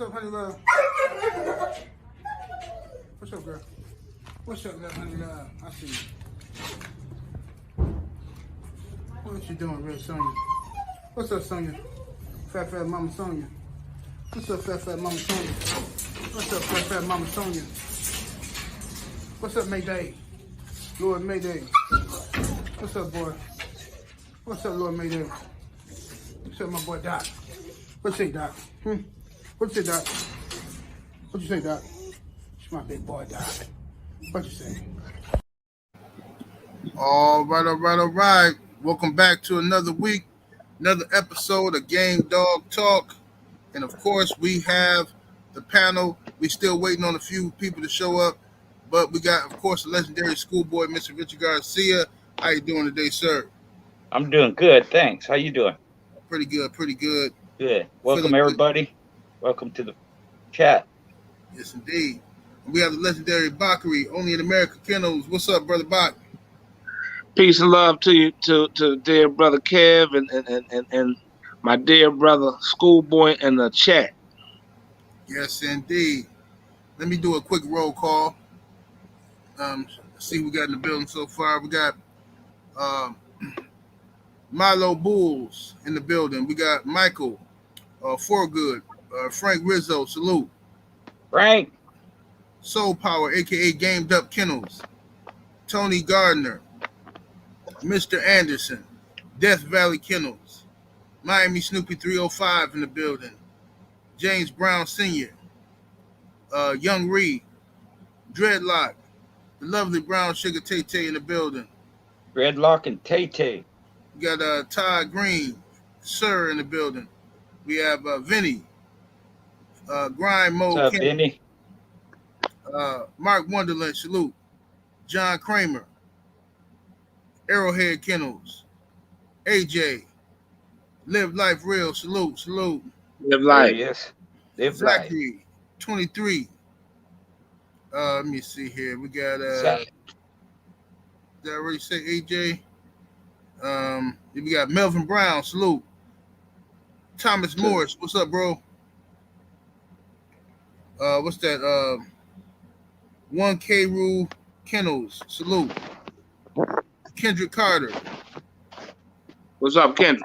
What's up, honey love? What's up, girl? What's up, love, honey love? I see you. What you doing, Red Sonya? What's up, Sonya? Fat Mama Sonya. What's up, Fat Mama Sonya? What's up, Fat Mama Sonya? What's up, Mayday? Lord Mayday. What's up, boy? What's up, Lord Mayday? What's up, my boy Doc? What you say, Doc? What you say, Doc? What you say, Doc? It's my big boy, Doc. What you say? All right. Welcome back to another week, another episode of Game Dog Talk. And of course, we have the panel. We still waiting on a few people to show up, but we got, of course, the legendary schoolboy, Mr. Richard Garcia. How you doing today, sir? I'm doing good, thanks. How you doing? Pretty good. Good. Welcome, everybody. Good. Welcome to the chat. Yes, indeed. We have the legendary Bakary, only in America Kennels. What's up, brother Bak? Peace and love to you, to dear brother Kev and my dear brother Schoolboy in the chat. Yes, indeed. Let me do a quick roll call. See who we got in the building so far. We got Milo Bulls in the building. We got Michael Forgood, Frank Rizzo, salute. Frank. Soul Power, a.k.a. Gamed Up Kennels. Tony Gardner. Mr. Anderson. Death Valley Kennels. Miami Snoopy 305 in the building. James Brown Sr. Young Reed. Dreadlock. The lovely Brown Sugar Tay-Tay in the building. Dreadlock and Tay-Tay. We got Todd Green, Sir, in the building. We have Vinny. Grind Mode. What's up, Vinny? Mark Wonderland, salute. John Kramer. Arrowhead Kennels. AJ. Live Life Real, salute. Live Life. Yes. Live Zachary, Life. 23. Let me see here. We got did I already say AJ? We got Melvin Brown, salute. Thomas Morris, what's up, bro? What's that? 1K Rule Kennels, salute. Kendrick Carter. What's up, Kendrick?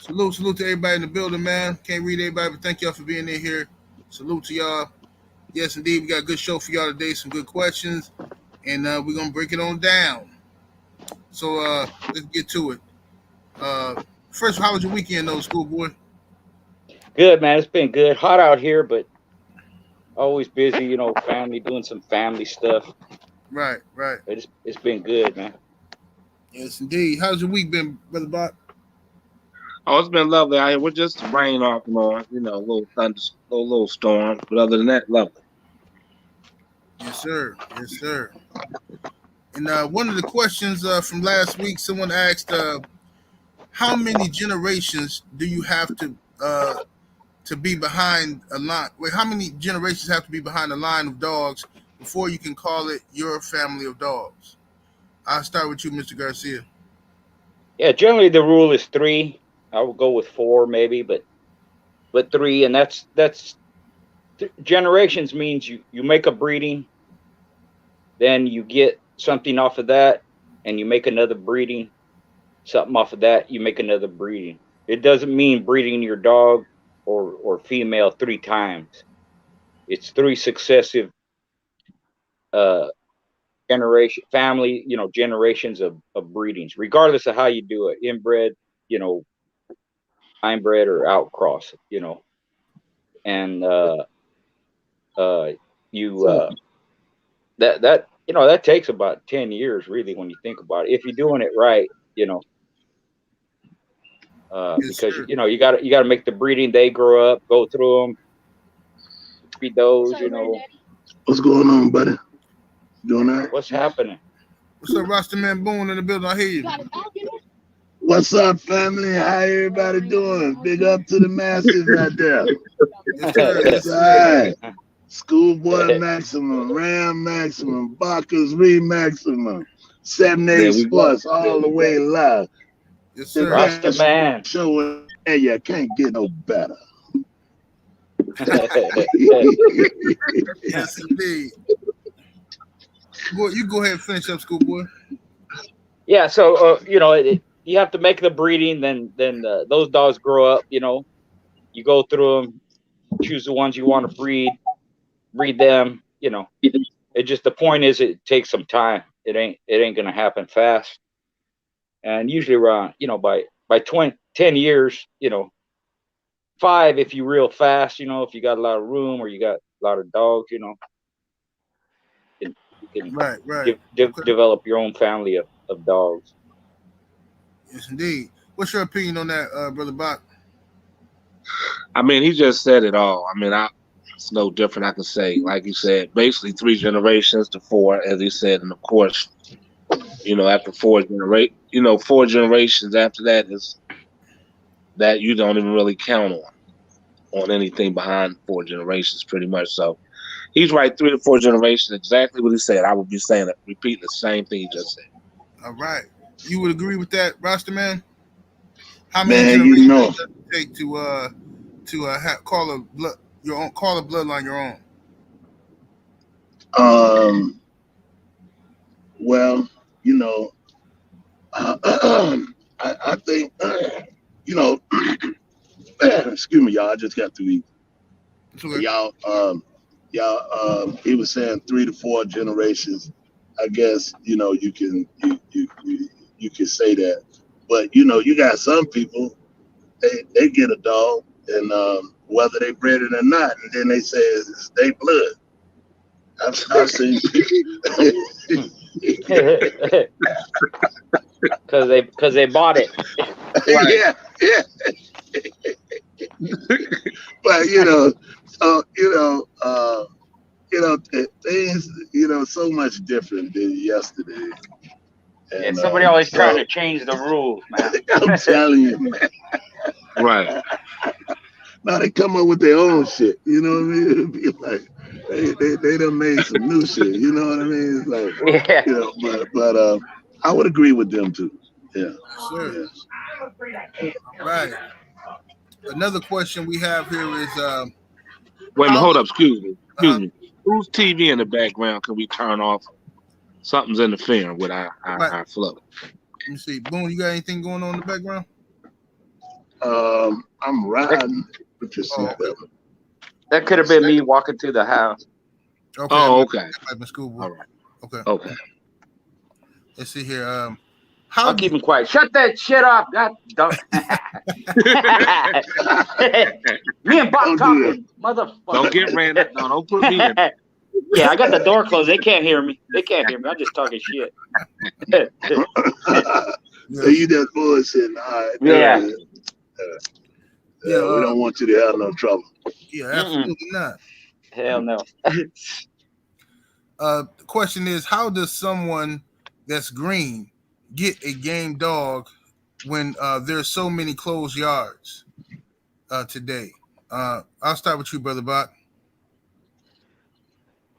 Salute to everybody in the building, man. Can't read everybody, but thank y'all for being in here. Salute to y'all. Yes, indeed, we got a good show for y'all today, some good questions, and we're going to break it on down. So let's get to it. First, how was your weekend, though, schoolboy? Good, man. It's been good. Hot out here, but always busy, family, doing some family stuff. Right. But it's been good, man. Yes, indeed. How's your week been, Brother Bot? Oh, it's been lovely out here. We're just rain off and on, a little thunder, little storm. But other than that, lovely. Yes, sir. And one of the questions from last week, someone asked, how many generations do you have to be behind a line? Wait, how many generations have to be behind a line of dogs before you can call it your family of dogs? I'll start with you, Mr. Garcia. Yeah, generally the rule is 3. I would go with 4 maybe, but 3, and that's generations means you make a breeding, then you get something off of that, and you make another breeding, something off of that, you make another breeding. It doesn't mean breeding your dog or female 3 times. It's 3 successive generations of breedings, regardless of how you do it, inbred, inbred or outcross, and that takes about 10 years really when you think about it, if you're doing it right, because you got to make the breeding, they grow up, go through them, feed those, What's going on, buddy? Doing all right? What's happening? What's up, Rastaman Boone in the building? I hear you. What's up, family? How everybody doing? Big up to the masses right there. Yes, All right. Schoolboy Maximum, Ram Maximum, Bacchus Re Maximum, 7-8 Sports, all the way live. Yes, sir. Rasta man. Show, hey, you can't get no better. Yes, indeed. Boy, you go ahead and finish up, schoolboy. Yeah, so you have to make the breeding. Then those dogs grow up. You go through them, choose the ones you want to breed them. It just, the point is it takes some time. It ain't gonna happen fast. And usually around by 10 years, 5 if you real fast, if you got a lot of room or you got a lot of dogs, you can Right. develop your own family of dogs. Yes, indeed. What's your opinion on that, Brother Bach? I mean, he just said it all. I mean, it's no different. I can say, like you said, basically 3 generations to 4, as he said, and of course, after 4 generations after that is that you don't even really count on anything behind 4 generations, pretty much. So he's right, 3 to 4 generations, exactly what he said. I would be saying it, repeating the same thing he just said. All right, you would agree with that, Rasta man? How many generations does it take to call a bloodline your own? Well, I think excuse me, y'all. I just got to eat. Okay. Y'all, he was saying 3 to 4 generations. I guess you can say that, but you got some people they get a dog and whether they bred it or not, and then they say it's their blood. I've seen because they bought it. Yeah. But things so much different than yesterday. And somebody always trying to change the rules, man. I'm telling you, man. Right. Now they come up with their own shit. You know what I mean? It'd be like they done made some new shit. You know what I mean? It's like but I would agree with them too. Yeah. Sure. Yeah. Right. Another question we have here is wait a minute, hold up, excuse me. Whose TV in the background can we turn off? Something's interfering with our flow. Let me see. Boone, you got anything going on in the background? I'm riding with your seatbelt. That could have been me walking through the house. Okay. Oh, okay. Schoolboy. All right. Okay. Let's see here. I'll keep him quiet. Shut that shit up. God, don't. Me and Bob talking, motherfucker. Don't get ran. No, don't put me in. Yeah, I got the door closed. They can't hear me. I'm just talking shit. So you just bullshitting. All right. Yeah. We don't want you to have no trouble. Yeah, absolutely not. Hell no. The question is, how does someone that's green get a game dog when there's so many closed yards today? I'll start with you, Brother Bach.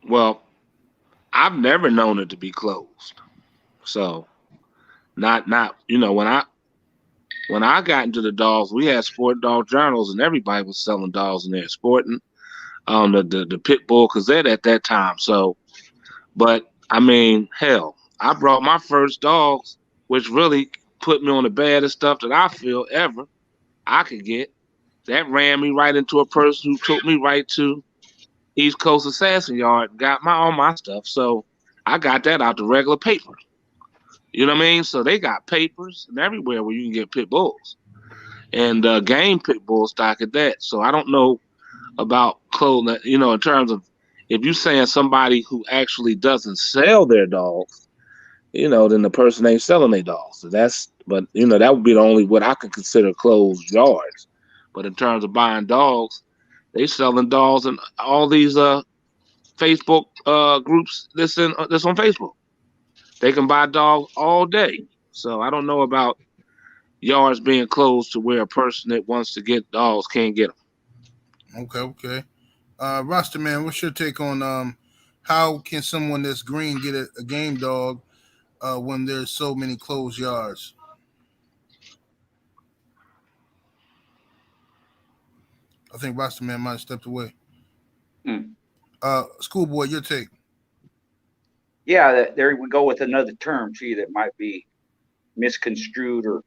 Well, I've never known it to be closed. So not when I got into the dogs, we had sport dog journals and everybody was selling dogs in there, sporting the pit bull Gazette at that time. So, but I mean, hell, I brought my first dogs, which really put me on the baddest stuff that I feel ever I could get. That ran me right into a person who took me right to East Coast Assassin Yard, got all my stuff. So I got that out the regular paper. You know what I mean? So they got papers and everywhere where you can get pit bulls and game pit bull stock at that. So I don't know about clothing, in terms of if you're saying somebody who actually doesn't sell their dogs, then the person ain't selling their dogs. So that would be the only what I could consider closed yards. But in terms of buying dogs, they selling dogs in all these Facebook groups that's on Facebook. They can buy dogs all day. So I don't know about yards being closed to where a person that wants to get dogs can't get them. Okay. Rasta man, what's your take on how can someone that's green get a game dog when there's so many closed yards? I think Rasta Man might have stepped away. Hmm. Schoolboy, your take. Yeah, there we go with another term, too, that might be misconstrued or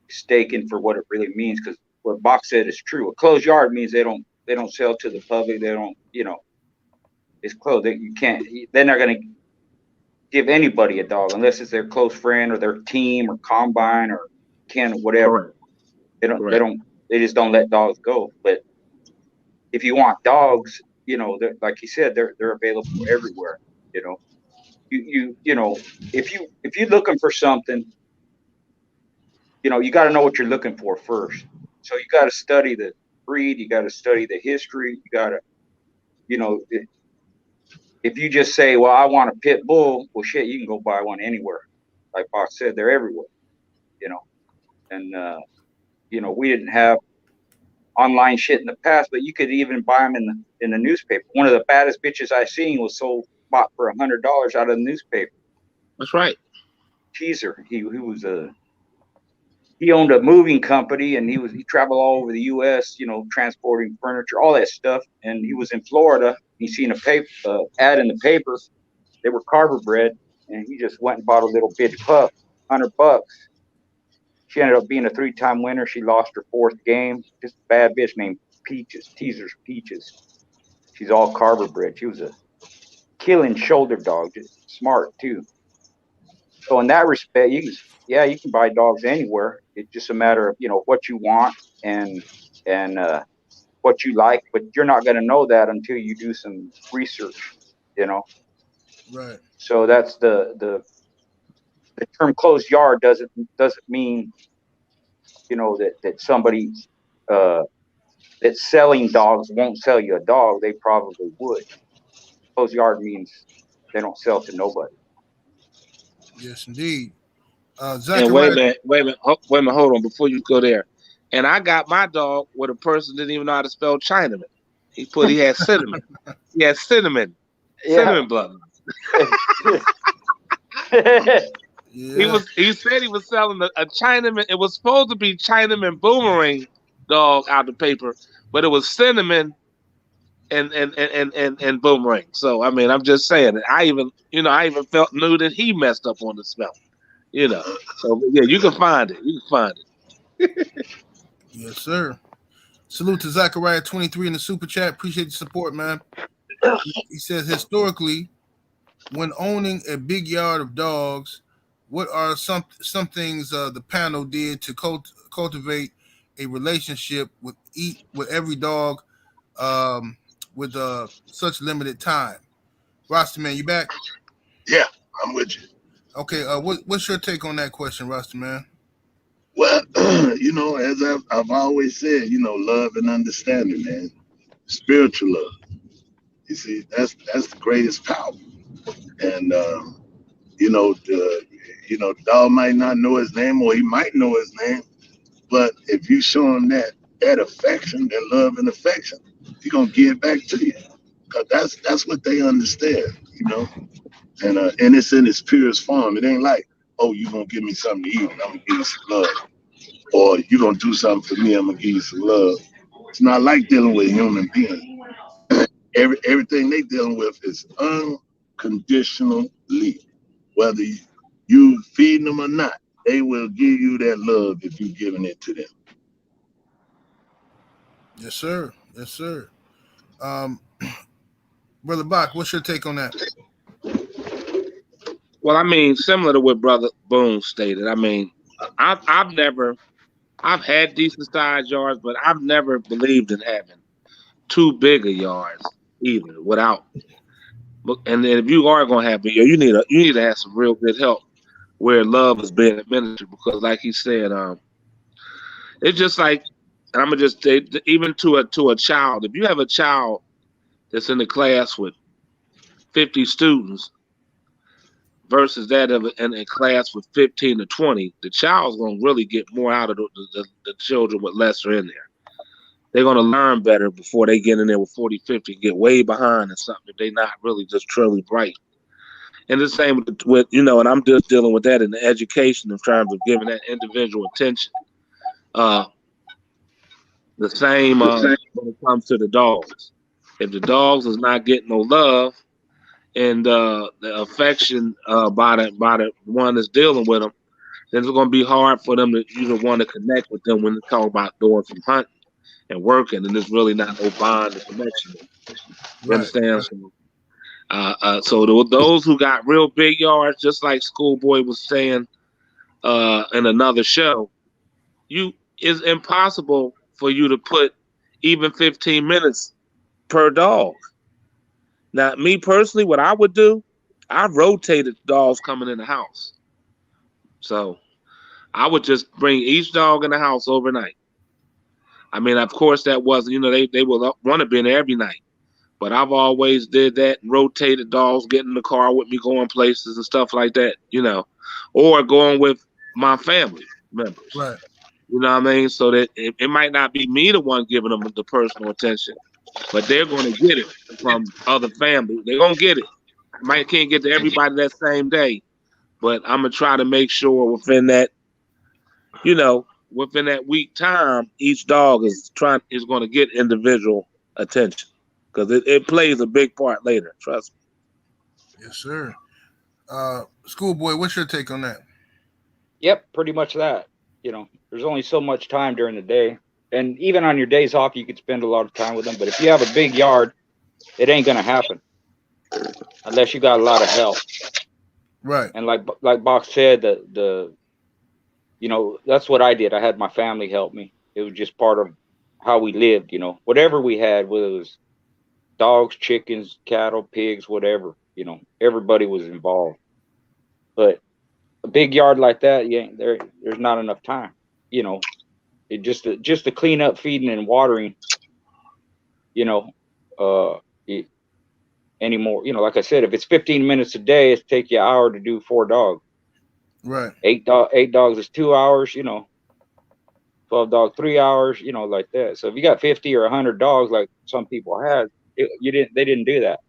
mistaken for what it really means. Because what Bach said is true. A closed yard means they don't sell to the public. They don't, it's closed. You can't. They're not going to give anybody a dog unless it's their close friend or their team or combine or kin or whatever. Correct. They just don't let dogs go. But if you want dogs, like you said, they're available everywhere. If you're looking for something, you got to know what you're looking for first. So you got to study the breed, you got to study the history, you got to, if you just say, well, I want a pit bull, well, shit, you can go buy one anywhere. Like Bob said, they're everywhere, and we didn't have online shit in the past, but you could even buy them in the newspaper. One of the baddest bitches I seen was bought for $100 out of the newspaper. That's right. Teaser. He owned a moving company, and he traveled all over the U.S., transporting furniture, all that stuff. And he was in Florida. He seen a paper ad in the paper. They were carver bred, and he just went and bought a little bitch pup, $100. She ended up being a 3-time winner. She lost her 4th game. Just a bad bitch named Peaches. Teaser's Peaches. She's all carver bred. She was a killing shoulder dog, just smart too. So in that respect, you can buy dogs anywhere. It's just a matter of what you want and what you like, but you're not going to know that until you do some research. Right. So that's the term closed yard doesn't mean that somebody that's selling dogs won't sell you a dog. They probably would. Closed yard means they don't sell to nobody. Yes, indeed. And wait a Zachariah. minute, hold on before you go there. And I got my dog where the person didn't even know how to spell Chinaman. He had cinnamon. He had cinnamon. Yeah. Cinnamon blood. Yeah. He said he was selling a Chinaman. It was supposed to be Chinaman Boomerang dog out the paper, but it was cinnamon and Boomerang. So I mean, I'm just saying that I even knew that he messed up on the spelling. So yeah, you can find it. You can find it. Yes, sir. Salute to Zachariah 23 in the super chat. Appreciate the support, man. He says historically, when owning a big yard of dogs, what are some things the panel did to cultivate a relationship with every dog with such limited time? Rasta man, you back? Yeah, I'm with you. Okay, what's your take on that question, Rasta man? Well, as I've always said, love and understanding, man. Spiritual love. You see, that's the greatest power. And the dog might not know his name, or he might know his name, but if you show him that affection, that love and affection, he's gonna give back to you. Cause that's what they understand, and it's in its purest form. It ain't like, oh, you gonna give me something to eat, and I'm gonna give you some love. Or you gonna do something for me, I'm gonna give you some love. It's not like dealing with human beings. Everything they dealing with is unconditionally. Whether you feeding them or not, they will give you that love if you're giving it to them. Yes, sir. Yes, sir. Brother Bach, what's your take on that? Well, I mean, similar to what Brother Boone stated. I mean, I've had decent sized yards, but I've never believed in having too big of yards either. And then if you are gonna have big, you need to have some real good help where love is being administered, because, like he said, it's just like, and I'm gonna just say, even to a child, if you have a child that's in the class with 50 students versus that of in a class with 15 to 20, the child's gonna really get more out of the children with lesser in there. They're gonna learn better before they get in there with 40, 50, and get way behind in something if they're not really just truly bright. And the same with and I'm just dealing with that in the education in terms of giving that individual attention. The same when it comes to the dogs. If the dogs is not getting no love and the affection by the one that's dealing with them, then it's going to be hard for them to want to connect with them when they talk about doing some hunting and working, and there's really not no bond or connection. You understand? So those who got real big yards, just like Schoolboy was saying in another show, it's impossible for you to put even 15 minutes per dog. Now, me personally, what I would do, I rotated dogs coming in the house. So I would just bring each dog in the house overnight. I mean, of course, that wasn't, they will want to be in there every night. But I've always did that and rotated dogs, getting in the car with me, going places and stuff like that, or going with my family members. Right. You know what I mean? So that it might not be me the one giving them the personal attention, but they're going to get it from other families. They're going to get it. Can't get to everybody that same day, but I'm going to try to make sure within that week time, each dog is going to get individual attention, because it plays a big part later. Trust me. Yes, sir. Schoolboy, what's your take on that? Yep, pretty much that. There's only so much time during the day, and even on your days off, you could spend a lot of time with them. But if you have a big yard, it ain't gonna happen unless you got a lot of help. Right. And like Box said, that's what I did. I had my family help me. It was just part of how we lived. Whatever we had, whether it was dogs, chickens, cattle, pigs, whatever. Everybody was involved. But a big yard like that, there's not enough time. It just to clean up, feeding and watering. Anymore. Like I said, if it's 15 minutes a day, it's take you an hour to do 4 dogs. Right. 8 dogs is 2 hours. 12 dogs 3 hours. Like that. So if you got 50 or 100 dogs, like some people had, they didn't do that.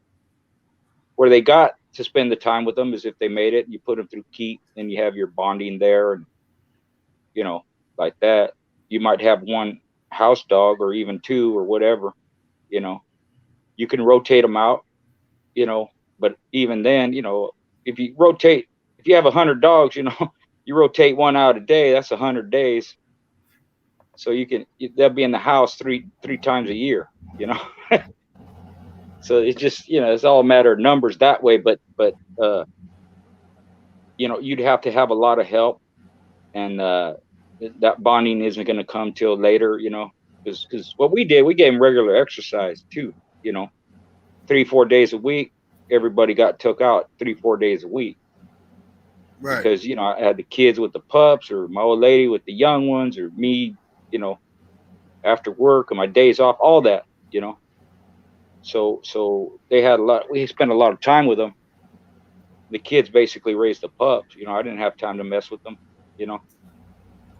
Where they got to spend the time with them is if they made it, you put them through keep, and you have your bonding there, and like that. You might have one house dog or even 2 or whatever. You can rotate them out. But even then, if you have 100 dogs, you rotate one out a day, that's 100 days. So they'll be in the house three times a year. So it's just, it's all a matter of numbers that way. But you'd have to have a lot of help, and that bonding isn't going to come till later, because what we did, we gave them regular exercise too, 3-4 days a week. Everybody got took out 3-4 days a week. Right. Because, I had the kids with the pups, or my old lady with the young ones, or me, after work, and my days off, all that, So they had we spent a lot of time with them. The kids basically raised the pups. I didn't have time to mess with them,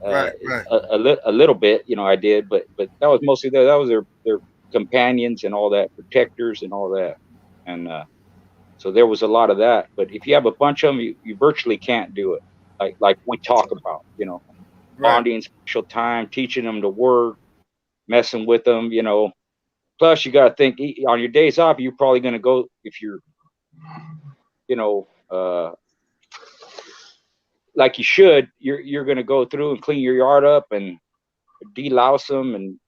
Right. A little bit, I did, but that was mostly that was their companions and all that, protectors and all that. And so there was a lot of that. But if you have a bunch of them, you virtually can't do it. Like we talk about, bonding, special time, teaching them to work, messing with them, Plus, you got to think on your days off, you're probably going to go, if you're, like you should, you're going to go through and clean your yard up and delouse them and,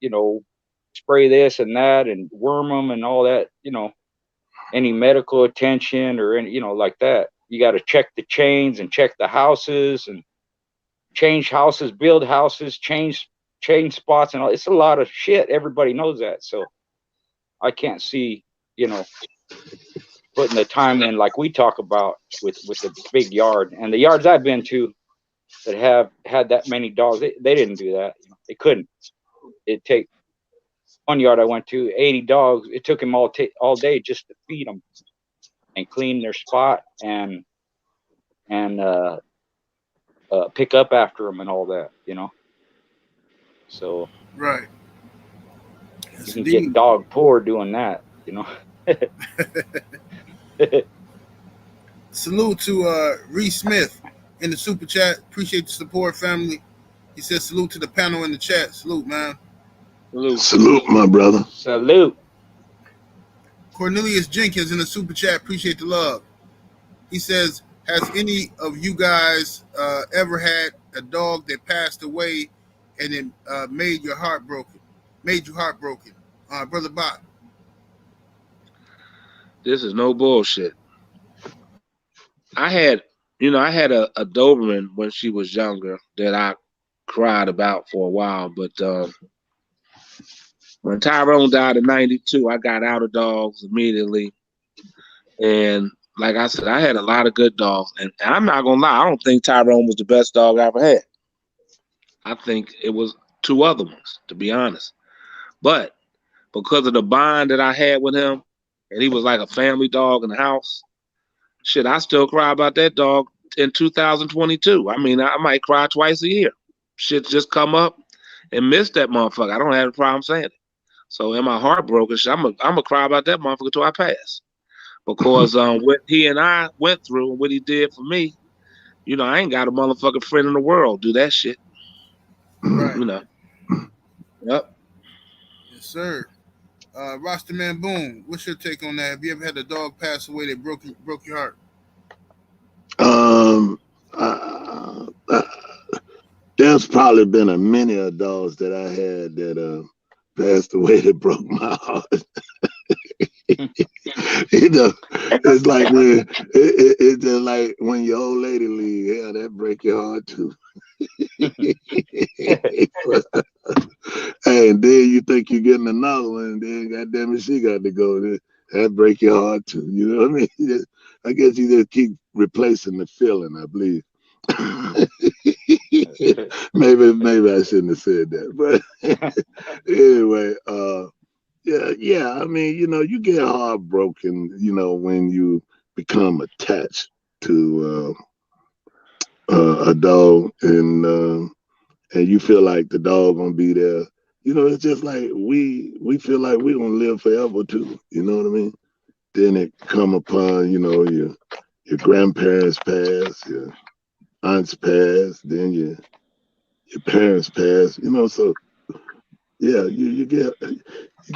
spray this and that and worm them and all that, any medical attention or any, like that. You got to check the chains and check the houses and change houses, build houses, change spots and all. It's a lot of shit. Everybody knows that. So I can't see, putting the time in like we talk about with the big yard. And the yards I've been to that have had that many dogs, they didn't do that. They couldn't. It'd take one yard I went to, 80 dogs. It took them all day just to feed them and clean their spot and pick up after them and all that, So right. You can get dog poor doing that, Salute to Reese Smith in the super chat. Appreciate the support, family. He says salute to the panel in the chat. Salute, man. Salute, my brother. Salute. Cornelius Jenkins in the super chat. Appreciate the love. He says, has any of you guys ever had a dog that passed away and it made you heartbroken? Brother Bob. This is no bullshit. I had a Doberman when she was younger that I cried about for a while, but when Tyrone died in '92, I got out of dogs immediately. And like I said, I had a lot of good dogs. And I'm not going to lie, I don't think Tyrone was the best dog I ever had. I think it was two other ones, to be honest. But because of the bond that I had with him, and he was like a family dog in the house, shit, I still cry about that dog in 2022. I mean, I might cry twice a year. Shit just come up and miss that motherfucker. I don't have a problem saying it. So am I heartbroken? I'm gonna cry about that motherfucker till I pass. Because what he and I went through and what he did for me, you know, I ain't got a motherfucking friend in the world do that shit. Right. You know. Yep. Yes, sir. Roster Man Boom, what's your take on that? Have you ever had a dog pass away that broke your heart? There's probably been a many of dogs that I had that passed away that broke my heart. You know, it's like it's just like when your old lady leave, yeah, that break your heart too. And then you think you're getting another one, and then goddamn it, she got to go. That break your heart too. You know what I mean? I guess you just keep replacing the feeling, I believe. maybe I shouldn't have said that, but anyway, yeah. I mean, you know, you get heartbroken, you know, when you become attached to a dog, and you feel like the dog gonna be there. You know, it's just like we feel like we gonna live forever too. You know what I mean? Then it come upon, you know, your grandparents pass, your aunts pass, then your parents pass. You know, so yeah, you get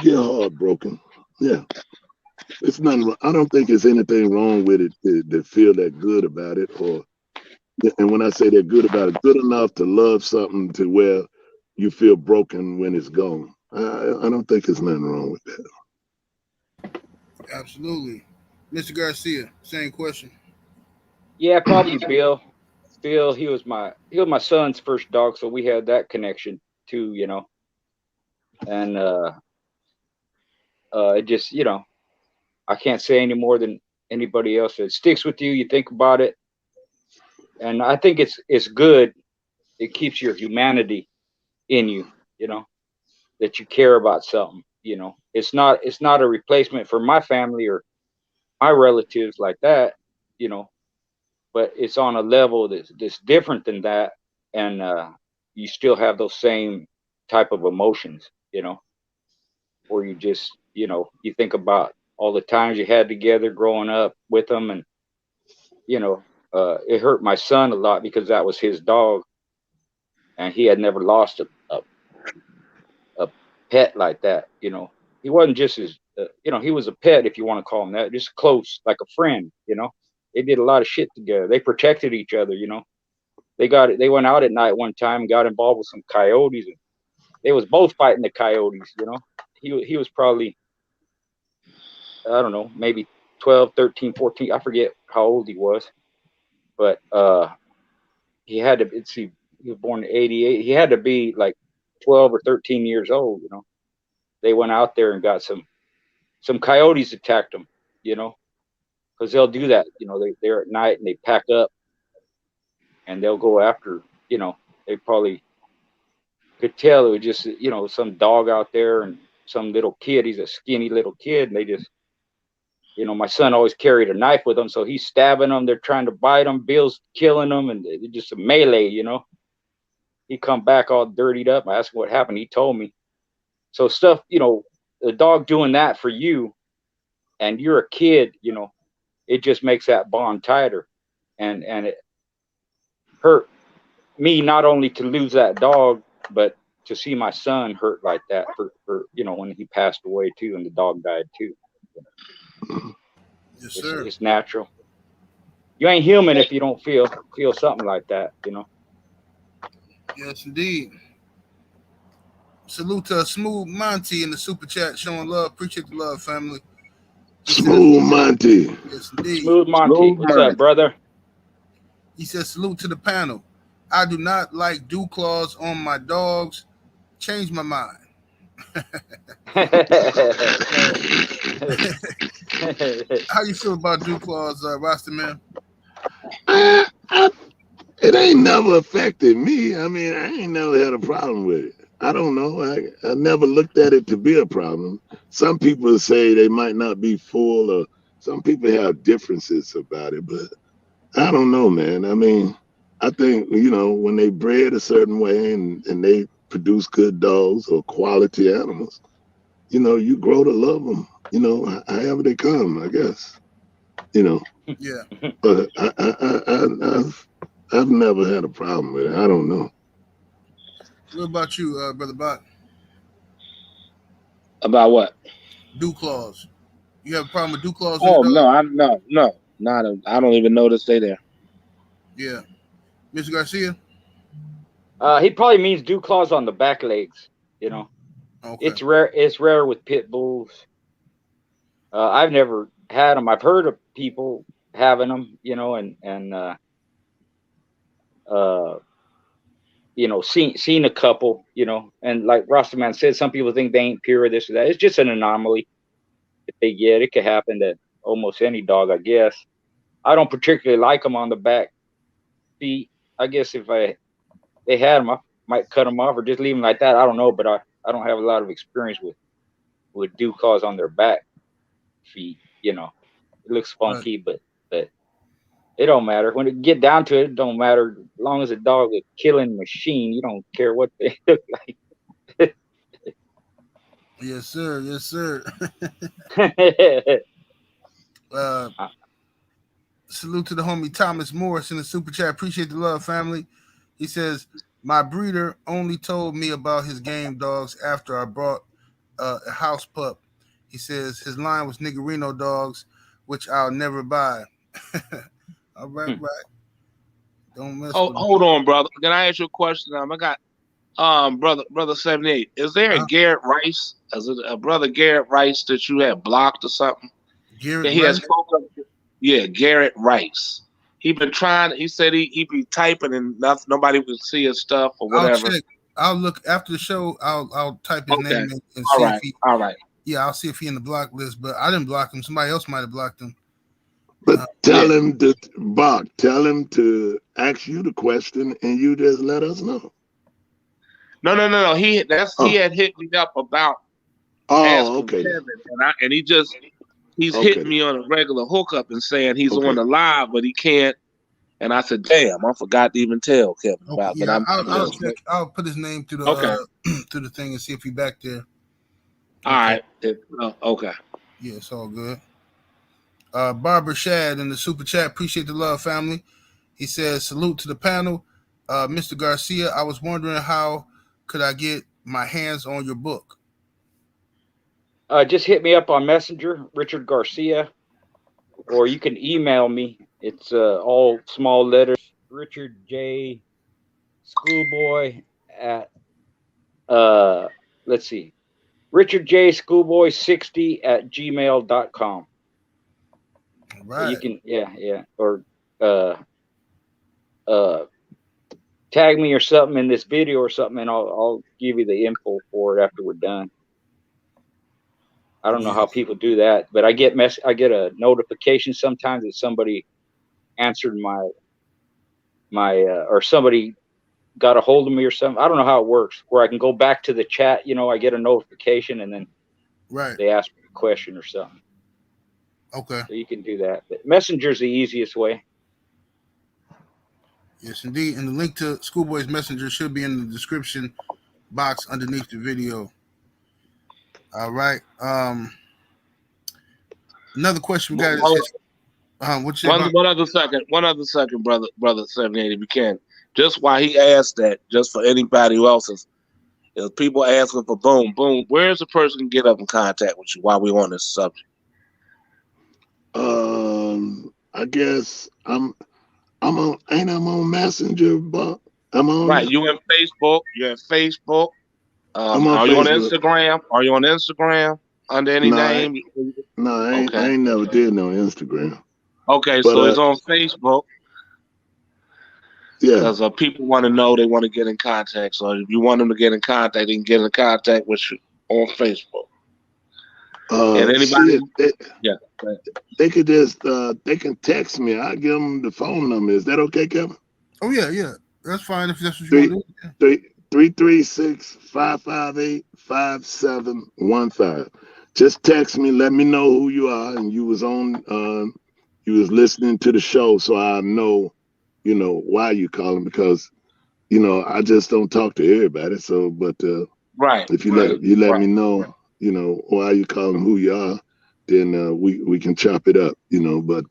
heartbroken. Yeah, it's nothing. I don't think there's anything wrong with it to feel that good about it, or and when I say that good about it, good enough to love something to where you feel broken when it's gone. I don't think there's nothing wrong with that. Absolutely. Mr. Garcia, same question. Yeah, probably Bill. Bill, he was my son's first dog, so we had that connection too, you know. And it just, you know, I can't say any more than anybody else. It sticks with you. You think about it, and I think it's good. It keeps your humanity in you, you know, that you care about something. You know, it's not a replacement for my family or my relatives like that, you know, but it's on a level that's different than that, and you still have those same type of emotions, you know, where you just, you know, you think about all the times you had together growing up with them, and you know, it hurt my son a lot because that was his dog, and he had never lost a pet like that. You know, he wasn't just his, you know, he was a pet, if you want to call him that, just close, like a friend. You know, they did a lot of shit together. They protected each other. You know, they went out at night one time and got involved with some coyotes, and they was both fighting the coyotes. You know, he was probably, I don't know, maybe 12, 13, 14. I forget how old he was, but he had to. He was born in '88. He had to be like 12 or 13 years old. You know, they went out there and got some coyotes attacked them. You know, because they'll do that. You know, they're at night and they pack up and they'll go after. You know, they probably could tell it was just, you know, some dog out there and some little kid. He's a skinny little kid, and they just, you know, my son always carried a knife with him, so he's stabbing them. They're trying to bite him. Bill's killing them, and it's just a melee, you know. He come back all dirtied up. I asked him what happened. He told me. So stuff, you know, the dog doing that for you, and you're a kid, you know, it just makes that bond tighter, and it hurt me not only to lose that dog, but to see my son hurt like that for you know, when he passed away too, and the dog died too. Yes, sir. It's natural. You ain't human if you don't feel something like that, you know. Yes, indeed. Salute to Smooth Monty in the super chat, showing love. Appreciate the love, family. Smooth Monty. Yes, indeed. Smooth Monty, what's up, brother? He says, salute to the panel. I do not like dew claws on my dogs. Change my mind. How you feel about dew claws, Rasta man? It ain't never affected me. I mean, I ain't never had a problem with it. I don't know. I never looked at it to be a problem. Some people say they might not be full, or some people have differences about it, but I don't know, man. I mean, I think, you know, when they bred a certain way and they produce good dogs or quality animals, you know, you grow to love them, you know, however they come, I guess, you know. Yeah. But I've never had a problem with it. I don't know. What about you, Brother Bot? About what? Dew claws. You have a problem with dew claws? Oh no, I don't even notice they there. Yeah, Mr. Garcia. He probably means dew claws on the back legs. You know, Okay. it's rare. It's rare with pit bulls. I've never had them. I've heard of people having them. You know, and you know, seen a couple. You know, and like Rastaman said, some people think they ain't pure, this or that. It's just an anomaly. If they get it, could happen to almost any dog, I guess. I don't particularly like them on the back feet. I guess if they had them, I might cut them off or just leave them like that. I don't know, but I don't have a lot of experience with dew claws on their back feet. You know, it looks funky, but it don't matter. When it get down to it, it don't matter. As long as a dog is a killing machine, you don't care what they look like. Yes, sir. Yes, sir. Salute to the homie Thomas Morris in the super chat. Appreciate the love, family. He says, my breeder only told me about his game dogs after I brought a house pup. He says his line was Niggerino dogs, which I'll never buy. All right, right. Don't mess with hold on, brother. Can I ask you a question? I got brother 78. Is there a Garrett Rice? Is it a brother Garrett Rice that you had blocked or something? Garrett Rice? Yeah, Garrett Rice. He been trying. He said he be typing and nobody would see his stuff or whatever. I'll check. I'll look after the show. I'll type his name in and all see right. if he. All right. Yeah, I'll see if he in the block list. But I didn't block him. Somebody else might have blocked him. But tell him to Bach. Tell him to ask you the question, and you just let us know. No. He had hit me up about. Okay. Kevin, and he's hitting me on a regular hookup and saying he's on the live, but he can't. And I said, "Damn, I forgot to even tell Kevin about." Yeah, but I'll put his name through the through the thing and see if he's back there. All right. Okay. Yeah, it's all good. Barbara Shad in the super chat. Appreciate the love, family. He says, salute to the panel. Mr. Garcia, I was wondering how could I get my hands on your book? Just hit me up on Messenger, Richard Garcia, or you can email me. It's all small letters, Richard J. Schoolboy at, let's see, Richard J. Schoolboy 60 at gmail.com. Right. You can, or tag me or something in this video or something, and I'll give you the info for it after we're done. I don't know how people do that, but I get a notification sometimes that somebody answered my or somebody got a hold of me or something. I don't know how it works, where I can go back to the chat, you know, I get a notification and then they ask me a question or something. Okay. So you can do that. But Messenger's the easiest way. Yes, indeed. And the link to Schoolboy's Messenger should be in the description box underneath the video. All right. Another question we got is one other second, brother 78, if you can. Just while he asked that, just for anybody who else is, There's people asking for boom. Where's the person can get up in contact with you while we're on this subject? I guess I'm on. Ain't I'm on Messenger, but I'm on. Right, you in Facebook? You're in Facebook. I'm on Are you on Facebook. Instagram? Are you on Instagram under any name? I ain't never did no Instagram. Okay, But, so it's on Facebook. Yeah. Because people want to know, they want to get in contact. So if you want them to get in contact, they can get in contact with you on Facebook. And anybody, they could just they can text me. I give them the phone number. Is that okay, Kevin? Oh yeah, that's fine if that's what you want to do. 336-558-5715. Just text me. Let me know who you are, and you was on. You was listening to the show, so I know, why you calling, because, I just don't talk to everybody. So, but right. If you let me know, why you calling, who you are, then we can chop it up, But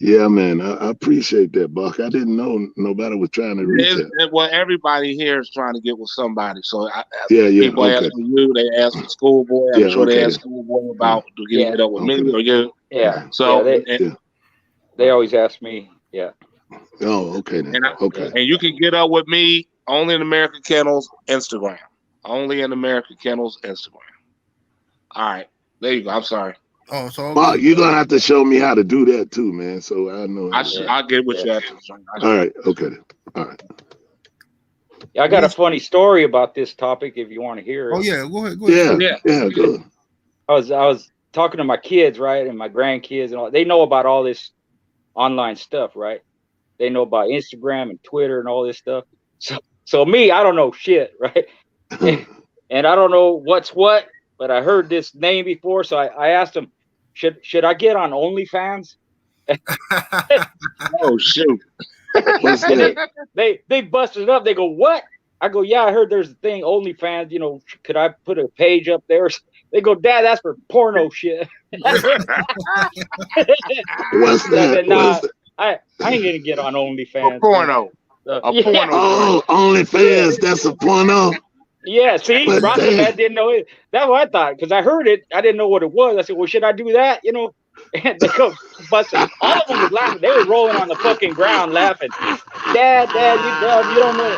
yeah, man, I appreciate that, Buck. I didn't know nobody was trying to reach it. Well, everybody here is trying to get with somebody. So people ask for you, they ask for Schoolboy. I'm sure they ask Schoolboy about to get it up with me or you. Yeah. So they always ask me. Yeah. Oh, okay then. And you can get up with me only in American Kennels Instagram. Only in American Kennels Instagram. All right, there you go. I'm sorry. Oh, so Mark, you're gonna have to show me how to do that too, man. So I know. I'll get with you after. All right. Okay. All right. Yeah, I got a funny story about this topic if you want to hear it. Oh yeah, go ahead. Yeah, go ahead. I was talking to my kids, right, and my grandkids, and all. They know about all this online stuff, right? They know about Instagram and Twitter and all this stuff. So me, I don't know shit, right? And I don't know what's what, but I heard this name before, so I asked them, should I get on OnlyFans? Oh shoot! They busted it up. They go, what? I go, yeah, I heard there's a thing, OnlyFans. Could I put a page up there? They go, Dad, that's for porno shit. What's that? Nah, I ain't gonna get on OnlyFans. A porno. Porno. Oh, OnlyFans, that's a porno. Yeah, see, Rocket didn't know it. That's what I thought, because I heard it. I didn't know what it was. I said, well, should I do that? And they go busting. All of them was laughing. They were rolling on the fucking ground laughing. Dad, you dumb. You don't know.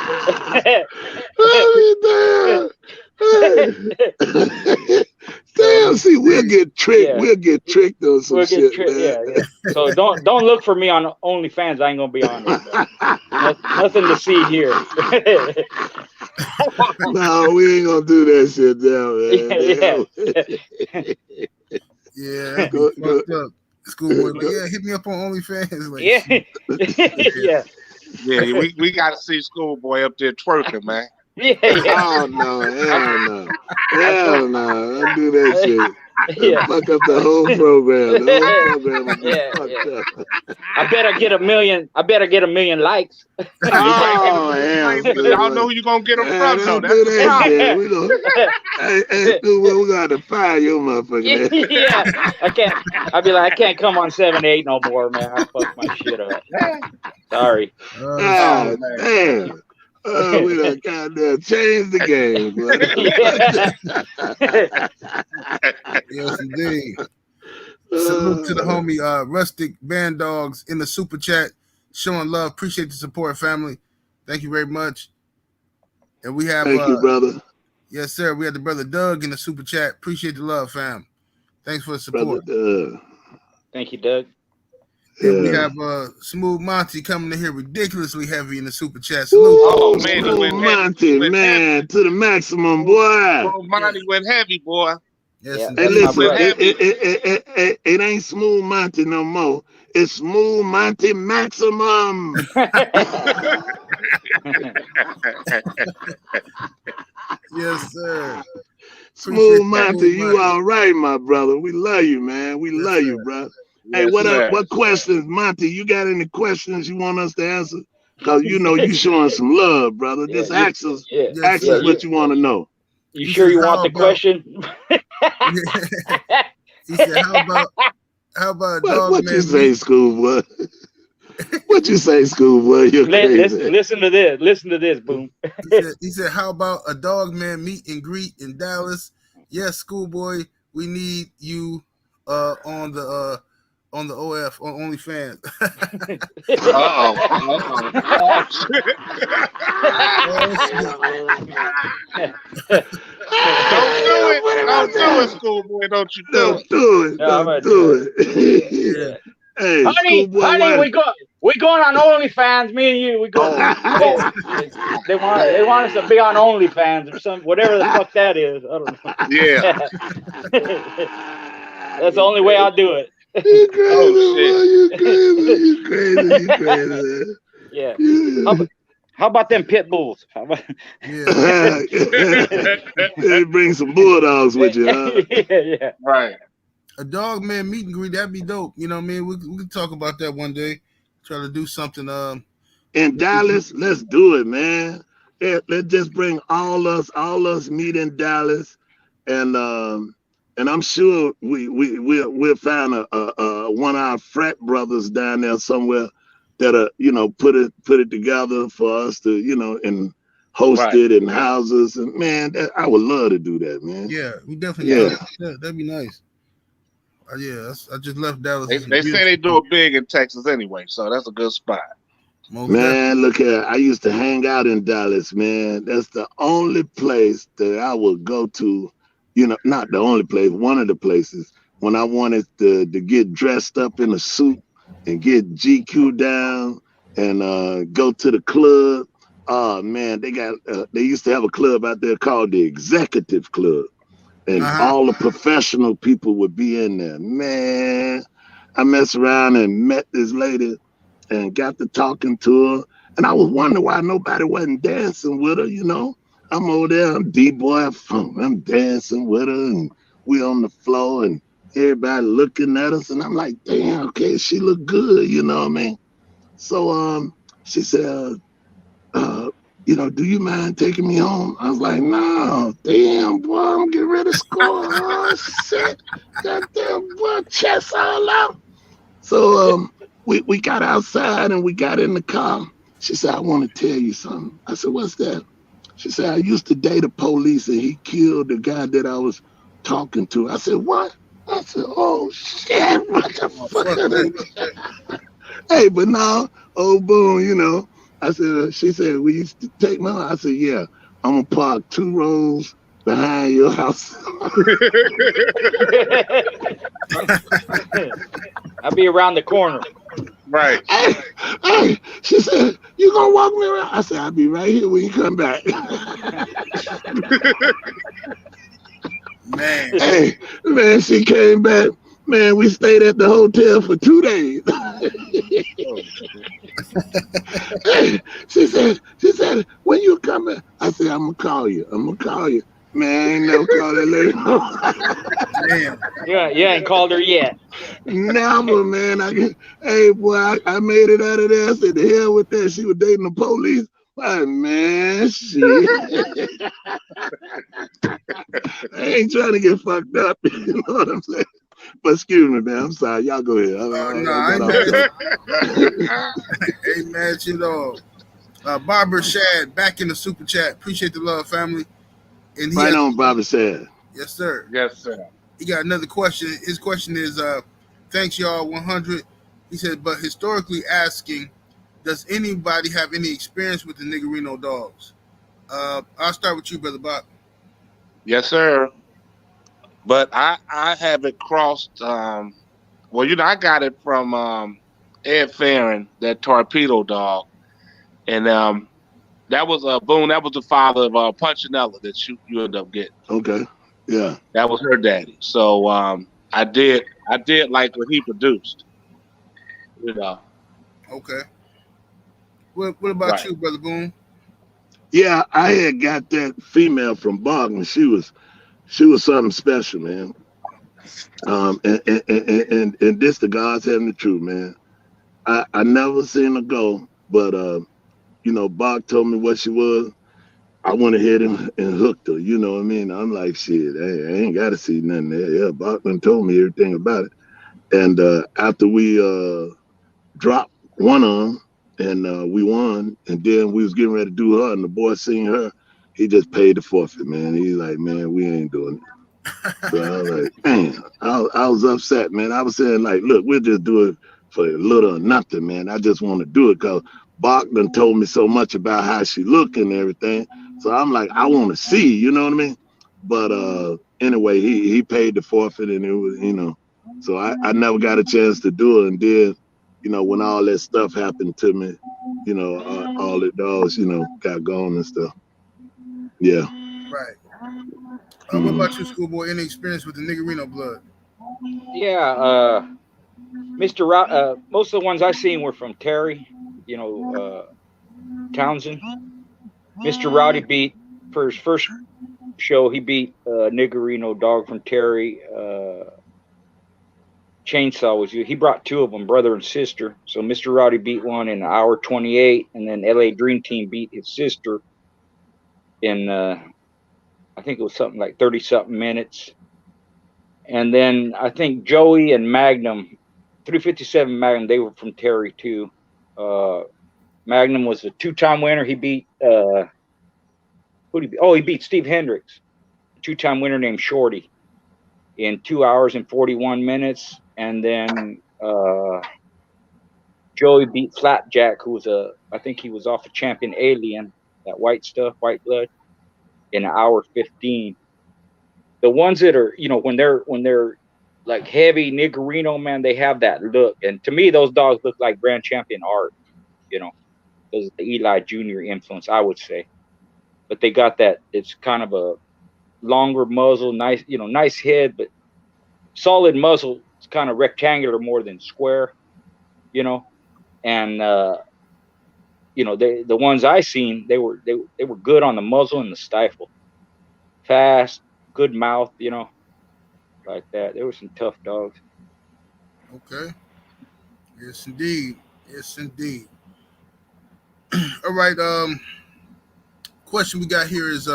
Damn, see, we'll get tricked. Yeah. We'll get tricked on some shit. Yeah. So don't look for me on OnlyFans. I ain't gonna be on it. Nothing to see here. No, we ain't gonna do that shit down, man. Yeah, fucked up. Schoolboy, but yeah, hit me up on OnlyFans. Like, yeah. We gotta see Schoolboy up there twerking, man. Yeah. Oh no, hell no! Don't do that shit. Yeah. Fuck up the whole program. The whole program will be fucked up. I better get a million likes. Oh, hell! Y'all know who you gonna get them from, though. That's do that shit. We got to fire your motherfucker. Yeah, I can't. I'll be like, I can't come on 7-8 no more, man. I fucked my shit up. Sorry. Oh, damn. Oh, we done goddamn changed the game, bro. Yes, indeed. Salute to the homie Rustic Band Dogs in the super chat, showing love. Appreciate the support, family. Thank you very much. And we have thank you, brother. Yes, sir. We have the brother Doug in the super chat. Appreciate the love, fam. Thanks for the support. Thank you, Doug. And we have Smooth Monty coming in here ridiculously heavy in the super chat. Salute. Oh man, Smooth Monty, man, to the maximum, boy. Smooth Monty went heavy, boy. Yes, hey, listen, it ain't Smooth Monty no more. It's Smooth Monty Maximum. Yes, sir. Smooth Monty, you all right, my brother. We love you, man. We love you, bro. Hey, what questions, Monty? You got any questions you want us to answer? Because you showing some love, brother. Just ask us what you want to know. You sure you want the question? He said, how about what you say, Schoolboy? What you say, schoolboy? You're crazy. Listen to this. Listen to this, Boom. He said, how about a dog man meet and greet in Dallas? Yes, schoolboy, we need you on the OF on OnlyFans. Don't do it, schoolboy. Don't you do it. Don't do it. Yeah. Hey, honey, we going on OnlyFans. Me and you, we go. They want us to be on OnlyFans or something, whatever the fuck that is. I don't know. Yeah. That's the only way I'll do it. You crazy, you crazy. Yeah. How about them pit bulls? Bring some bulldogs with you, huh? Yeah. Right. A dog man meet and greet, that'd be dope. You know what I mean? We can talk about that one day. Try to do something. In Dallas, let's do it, man. Yeah, let's just bring all us meet in Dallas, and I'm sure we'll find one of our frat brothers down there somewhere that put it together for us to and host it in houses, and man, I would love to do that, man. Yeah, we definitely that'd be nice. Yeah, I just left Dallas. They say they do it big in Texas anyway, so that's a good spot. Man, look here. I used to hang out in Dallas, man. That's the only place that I would go to, not the only place, one of the places when I wanted to get dressed up in a suit and get GQ down and go to the club. Oh man, they used to have a club out there called the Executive Club. And all the professional people would be in there. Man, I messed around and met this lady and got to talking to her. And I was wondering why nobody wasn't dancing with her, I'm over there, I'm D-boy, I'm dancing with her, and we on the floor, and everybody looking at us. And I'm like, damn, okay, she look good, you know what I mean? So she said, do you mind taking me home? I was like, no, damn, boy, I'm getting ready to score. Oh, shit. Goddamn, boy, chest all out. So we got outside and we got in the car. She said, I want to tell you something. I said, what's that? She said, I used to date a police and he killed the guy that I was talking to. I said, what? I said, oh, shit, what the fuck? Hey, but now, old Boone, I said, she said, we used to take my, I said, yeah, I'm going to park 2 rows behind your house. I'll be around the corner. Right. Hey, she said, you going to walk me around? I said, I'll be right here when you come back. Man. Hey, man, she came back. Man, we stayed at the hotel for 2 days. Hey, she said, when you coming? I said, I'm gonna call you. Man, I ain't never called that lady. Damn. Yeah, you ain't called her yet. Never, man. Hey, boy, I made it out of there. I said, the hell with that. She was dating the police. Like, man, shit. I ain't trying to get fucked up. You know what I'm saying? But excuse me, man. I'm sorry. Y'all go ahead. I ain't mad at you at all. Barbara Shad back in the super chat. Appreciate the love, family. And right on, Barbara Shad. Yes, sir. Yes, sir. He got another question. His question is, thanks, y'all, 100. He said, but historically asking, does anybody have any experience with the Niggerino dogs? I'll start with you, Brother Bob. Yes, sir. But I haven't crossed. Well, I got it from Ed Farron, that torpedo dog, and that was Boone. That was the father of Punchinella that you ended up getting. Okay, yeah, that was her daddy. So I did like what he produced. Okay. What about you, Brother Boone? Yeah, I had got that female from Bogman. She was something special, man. And this the God's having the truth, man. I never seen her go, but Bog told me what she was. I went ahead and hooked her. You know what I mean? I'm like, shit, I ain't got to see nothing there. Yeah, Bogman told me everything about it. And after we dropped one of them, and we won. And then we was getting ready to do her, and the boy seen her. He just paid the forfeit, man. He's like, man, we ain't doing it. So I was like, man, I was upset, man. I was saying, like, look, we'll just do it for a little or nothing, man. I just want to do it because Bach done told me so much about how she look and everything. So I'm like, I want to see, you know what I mean? But anyway, he paid the forfeit, and it was, you know, so I never got a chance to do it. And then, you know, when all that stuff happened to me, you know, all the dogs, you know, got gone and stuff. Yeah. Right. What about you, Schoolboy? Any experience with the Niggerino blood? Yeah, most of the ones I seen were from Terry, you know, Townsend. Mr. Rowdy beat for his first show. He beat Niggerino dog from Terry. Chainsaw was he brought two of them, brother and sister. So Mr. Rowdy beat one in 1:28, and then LA Dream Team beat his sister in I think it was something like 30-something minutes. And then I think Joey and Magnum, 357 Magnum, they were from Terry too. Magnum was a 2-time winner. He beat who did he beat? Oh, he beat Steve Hendricks, a 2-time winner named Shorty, in 2 hours and 41 minutes. And then Joey beat Flapjack, who was I think he was off of Champion Alien, that white stuff, white blood, in 1:15. The ones that are, you know, when they're like heavy Niggerino, man, they have that look. And to me, those dogs look like Grand Champion art, you know, those are the Eli Jr. influence, I would say. But they got that, it's kind of a longer muzzle, nice, you know, nice head, but solid muzzle. It's kind of rectangular more than square, you know. And you know, the ones I seen, they were good on the muzzle and the stifle. Fast, good mouth, you know, like that. There were some tough dogs. Okay. Yes, indeed. Yes, indeed. All right. Question we got here is,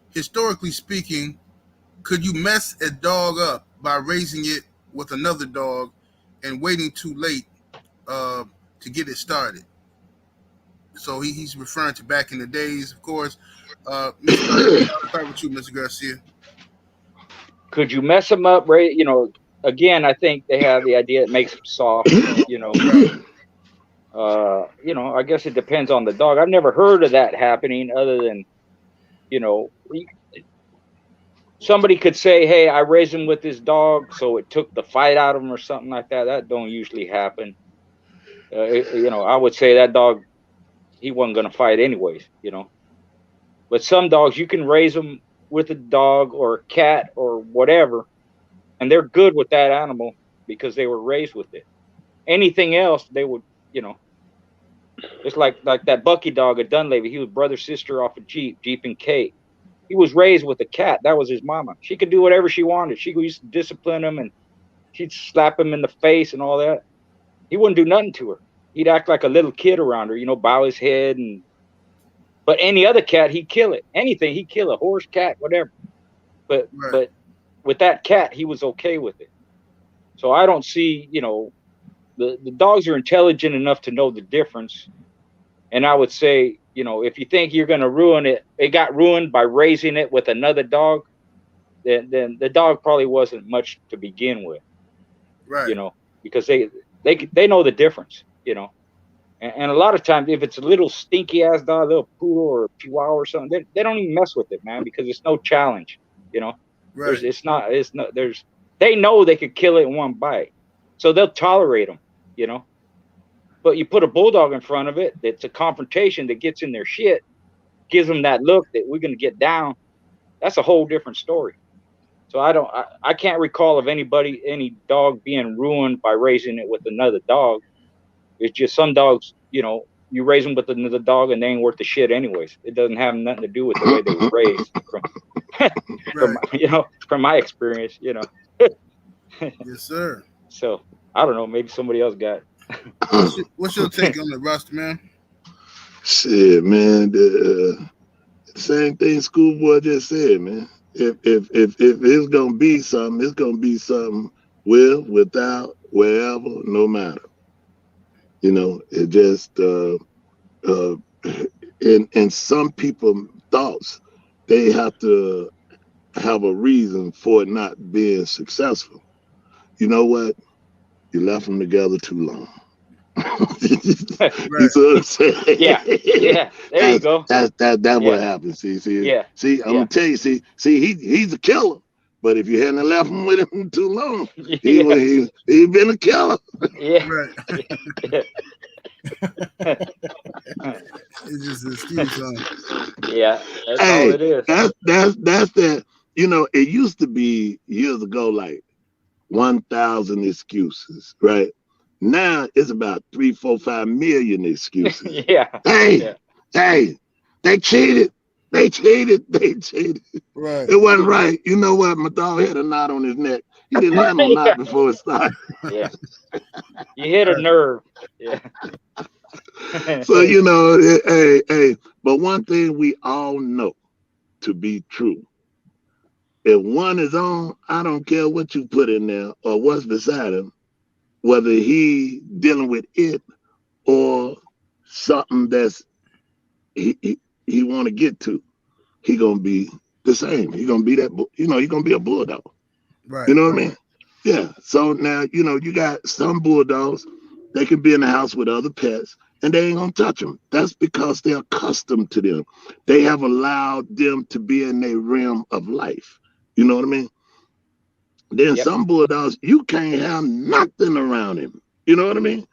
historically speaking, could you mess a dog up by raising it with another dog and waiting too late to get it started? So he's referring to back in the days, of course. I'll start with you, Mr. Garcia. Could you mess them up, Ray? You know, again, I think they have the idea it makes them soft, you know. You know, I guess it depends on the dog. I've never heard of that happening other than, you know, somebody could say, hey, I raised him with this dog, so it took the fight out of him or something like that. That don't usually happen. You know, I would say that dog, he wasn't going to fight anyways, you know. But some dogs, you can raise them with a dog or a cat or whatever, and they're good with that animal because they were raised with it. Anything else, they would, you know, it's like that Bucky dog at Dunleavy. He was brother, sister off of Jeep and Kate. He was raised with a cat. That was his mama. She could do whatever she wanted. She used to discipline him, and she'd slap him in the face and all that. He wouldn't do nothing to her. He'd act like a little kid around her, you know, bow his head. But any other cat, he'd kill it. Anything, he'd kill a horse, cat, whatever. But with that cat, he was okay with it. So I don't see, you know, the dogs are intelligent enough to know the difference. And I would say, you know, if you think you're going to ruin it, it got ruined by raising it with another dog, then the dog probably wasn't much to begin with. Right. You know, because they know the difference, you know. And a lot of times, if it's a little stinky ass dog, a little poodle or a chihuahua or something, they don't even mess with it, man, because it's no challenge, you know. Right. They know they could kill it in one bite, so they'll tolerate them, you know. But you put a bulldog in front of it, it's a confrontation that gets in their shit, gives them that look that we're gonna get down. That's a whole different story. So I can't recall of any dog being ruined by raising it with another dog. It's just some dogs, you know, you raise them with another dog and they ain't worth the shit anyways. It doesn't have nothing to do with the way they were raised from my experience, you know. Yes, sir. So I don't know, maybe somebody else got it. What's your take on the roster, man? Shit, man. The same thing Schoolboy just said, man. If it's gonna be something, it's gonna be something with, without, wherever, no matter. You know, it just in some people thoughts, they have to have a reason for it not being successful. You know what? You left them together too long. You see what I'm saying? Yeah. There you go. That's what happens. See. I'm gonna tell you. See, he's a killer. But if you hadn't left him with him too long, he been a killer. Yeah. Right. It's just an excuse, huh? Yeah, that's all it is. That's that. You know, it used to be years ago like 1,000 excuses, right? Now it's about 3, 4, 5 million excuses. Yeah. Hey, they cheated. They cheated. Right. It wasn't right. You know what? My dog had a knot on his neck. He didn't have no knot before it started. Yeah. You hit a nerve. Yeah. So, you know, hey, but one thing we all know to be true. If one is on, I don't care what you put in there or what's beside him, whether he dealing with it or something that's he want to get to, he gonna be the same. He gonna be that, you know, he gonna be a bulldog. Right. You know what I mean? Yeah. So now, you know, you got some bulldogs, they can be in the house with other pets and they ain't gonna touch them. That's because they're accustomed to them. They have allowed them to be in their realm of life. You know what I mean? Then some bulldogs, you can't have nothing around him. You know what I mean?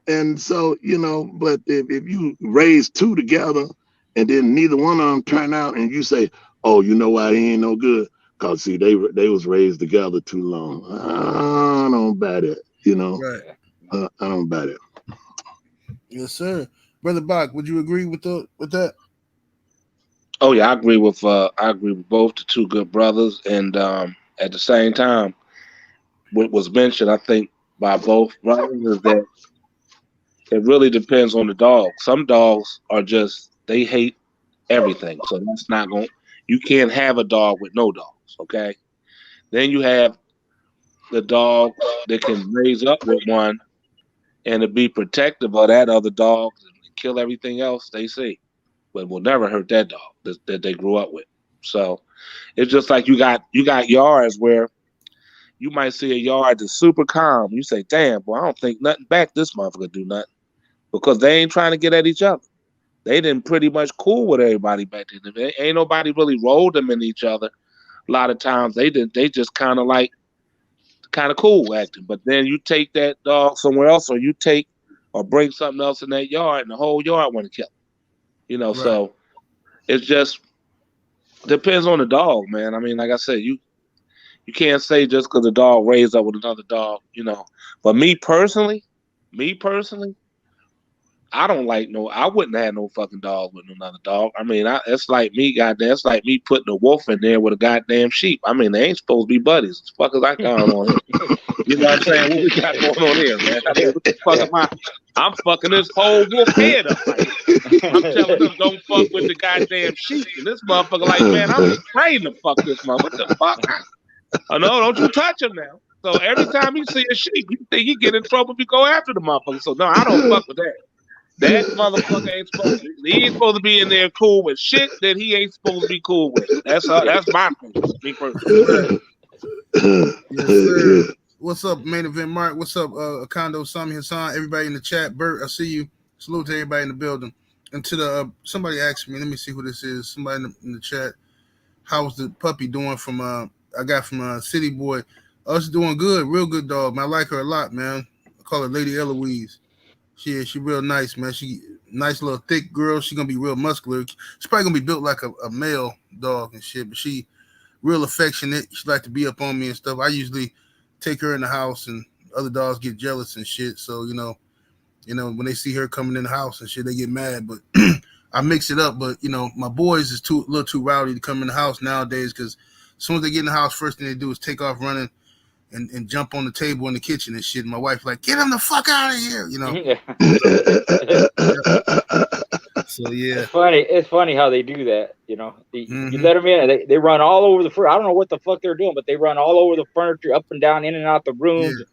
And so, you know, but if you raise two together and then neither one of them turn out and you say, oh, you know why he ain't no good? Because, see, they was raised together too long. I don't buy that, you know? Right. I don't buy that. Yes, sir. Brother Bach, would you agree with that? Oh yeah, I agree with both the two good brothers, and at the same time, what was mentioned, I think, by both brothers is that it really depends on the dog. Some dogs are just, they hate everything, so that's not going. You can't have a dog with no dogs, okay? Then you have the dog that can raise up with one and to be protective of that other dog and kill everything else they see, but will never hurt that dog that they grew up with. So it's just like you got yards where you might see a yard that's super calm. You say, damn, boy, I don't think nothing back this motherfucker do nothing, because they ain't trying to get at each other. They didn't pretty much cool with everybody back then. Ain't nobody really rolled them in each other. A lot of times they just kind of cool acting. But then you take that dog somewhere else, or you take or bring something else in that yard, and the whole yard want to kill them. You know, right. So it's just depends on the dog, man. I mean, like I said, you can't say just because a dog raised up with another dog, you know. But me personally, I wouldn't have no fucking dog with another dog. I mean, it's like me, goddamn. It's like me putting a wolf in there with a goddamn sheep. I mean, they ain't supposed to be buddies. What the fuck is I got on here? You know what I'm saying? What we got going on here, man? I mean, what the fuck am I? I'm fucking this whole wolf head up. Like, I'm telling them don't fuck with the goddamn sheep. And this motherfucker like, man, I'm trained to fuck this motherfucker. What the fuck? Oh, no, don't you touch him now. So every time you see a sheep, you think you get in trouble if you go after the motherfucker. So, no, I don't fuck with that. That motherfucker ain't supposed to. He ain't supposed to be in there cool with shit that he ain't supposed to be cool with. That's my opinion. Me personally. Yes, sir. What's up, Main Event Mark? What's up, Condo, Sami Hassan, everybody in the chat. Bert, I see you. Salute to everybody in the building. And to the somebody asked me, let me see who this is. Somebody in the chat. How's the puppy doing? From I got from City Boy. Us doing good, real good dog. Man, I like her a lot, man. I call her Lady Eloise. She real nice, man. She nice little thick girl. She gonna be real muscular. She's probably gonna be built like a male dog and shit, but she real affectionate. She like to be up on me and stuff. I usually take her in the house and other dogs get jealous and shit. So, you know, when they see her coming in the house and shit, they get mad. But I mix it up. But, you know, my boys is a little too rowdy to come in the house nowadays, because as soon as they get in the house, first thing they do is take off running and jump on the table in the kitchen and shit. My wife like, get him the fuck out of here, you know. So yeah, it's funny how they do that, you know. You let them in, they run all over the furniture. I don't know what the fuck they're doing, but they run all over the furniture, up and down, in and out the rooms,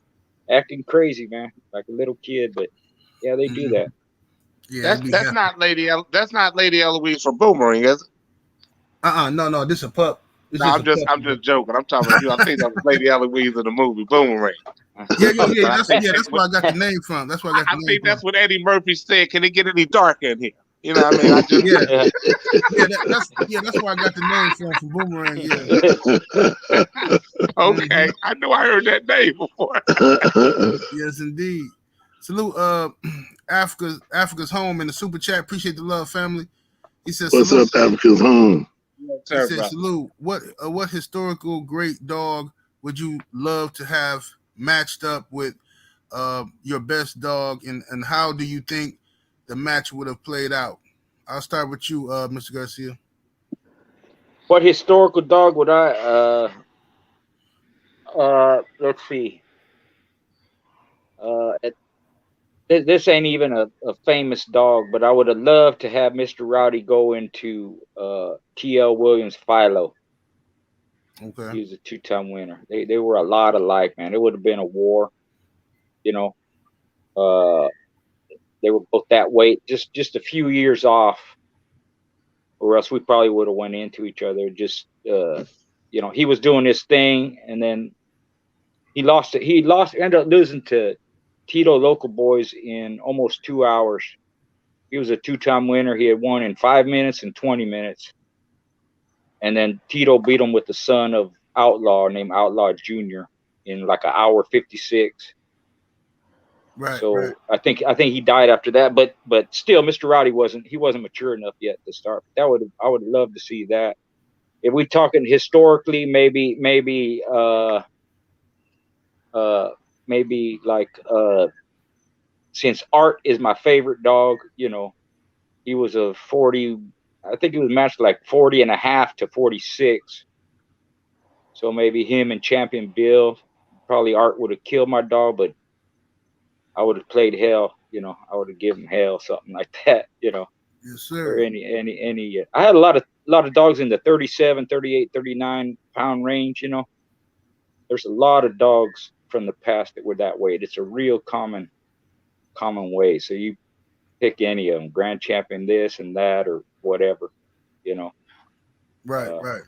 acting crazy, man, like a little kid. But Yeah, they do that. Yeah, That's not that's not Lady Eloise from Boomerang, is it? No, this a pup. This No, is a pup. I'm just joking. I'm talking about you. I think that was Lady Eloise in the movie Boomerang. Yeah. But I think That's where I got the name from. That's where I got the I name think from. that's what Eddie Murphy said. Can it get any darker in here? You know what I mean? I just That's where I got the name from Boomerang. Yeah. okay. I know I heard that name before. Yes, indeed. Salute Africa's home in the super chat. Appreciate the love, family. He says, "What's up, Africa's home?" He said, "Salute. What historical great dog would you love to have matched up with your best dog, and how do you think the match would have played out?" I'll start with you, Mr. Garcia. What historical dog would I? Let's see. This ain't even a famous dog, but I would have loved to have Mr. Rowdy go into T.L. Williams' Philo. Okay. He was a 2-time winner. They were a lot alike, man. It would have been a war, you know. They were both that weight, just a few years off, or else we probably would have went into each other. Just you know, he was doing his thing, and then he lost it. Ended up losing to Tito Local Boys in almost 2 hours. He was a 2-time winner. He had won in 5 minutes and 20 minutes. And then Tito beat him with the son of Outlaw named Outlaw Jr. in like 1:56. Right. So right. I think he died after that. But still, Mr. Rowdy wasn't mature enough yet to start. I would love to see that. If we're talking historically, maybe like since Art is my favorite dog, you know, he was a 40. I think he was matched like 40.5 to 46. So maybe him and Champion Bill. Probably Art would have killed my dog, but I would have played hell. You know, I would have given hell, something like that. You know. Yes, sir. Or any. I had a lot of dogs in the 37, 38, 39 pound range. You know, there's a lot of dogs from the past that were that weight. It's a real common way. So you pick any of them, Grand Champion this and that or whatever. You know. Right. Right.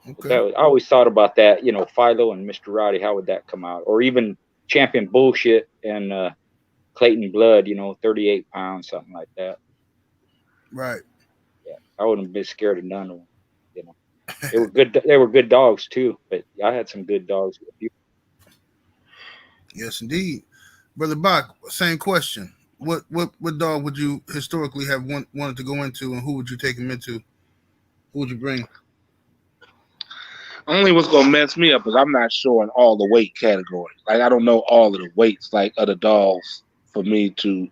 Okay. I always thought about that, you know, Philo and Mr. Rowdy, how would that come out? Or even Champion Bullshit and Clayton Blood, you know, 38 pounds, something like that. Right. Yeah, I wouldn't have been scared of none of them. You know, they were good. They were good dogs too. But I had some good dogs. Yes, indeed, Brother Bach. Same question. What dog would you historically have wanted to go into, and who would you take him into? Who would you bring? Only what's gonna mess me up is I'm not sure in all the weight categories. Like I don't know all of the weights like other dogs for me to, you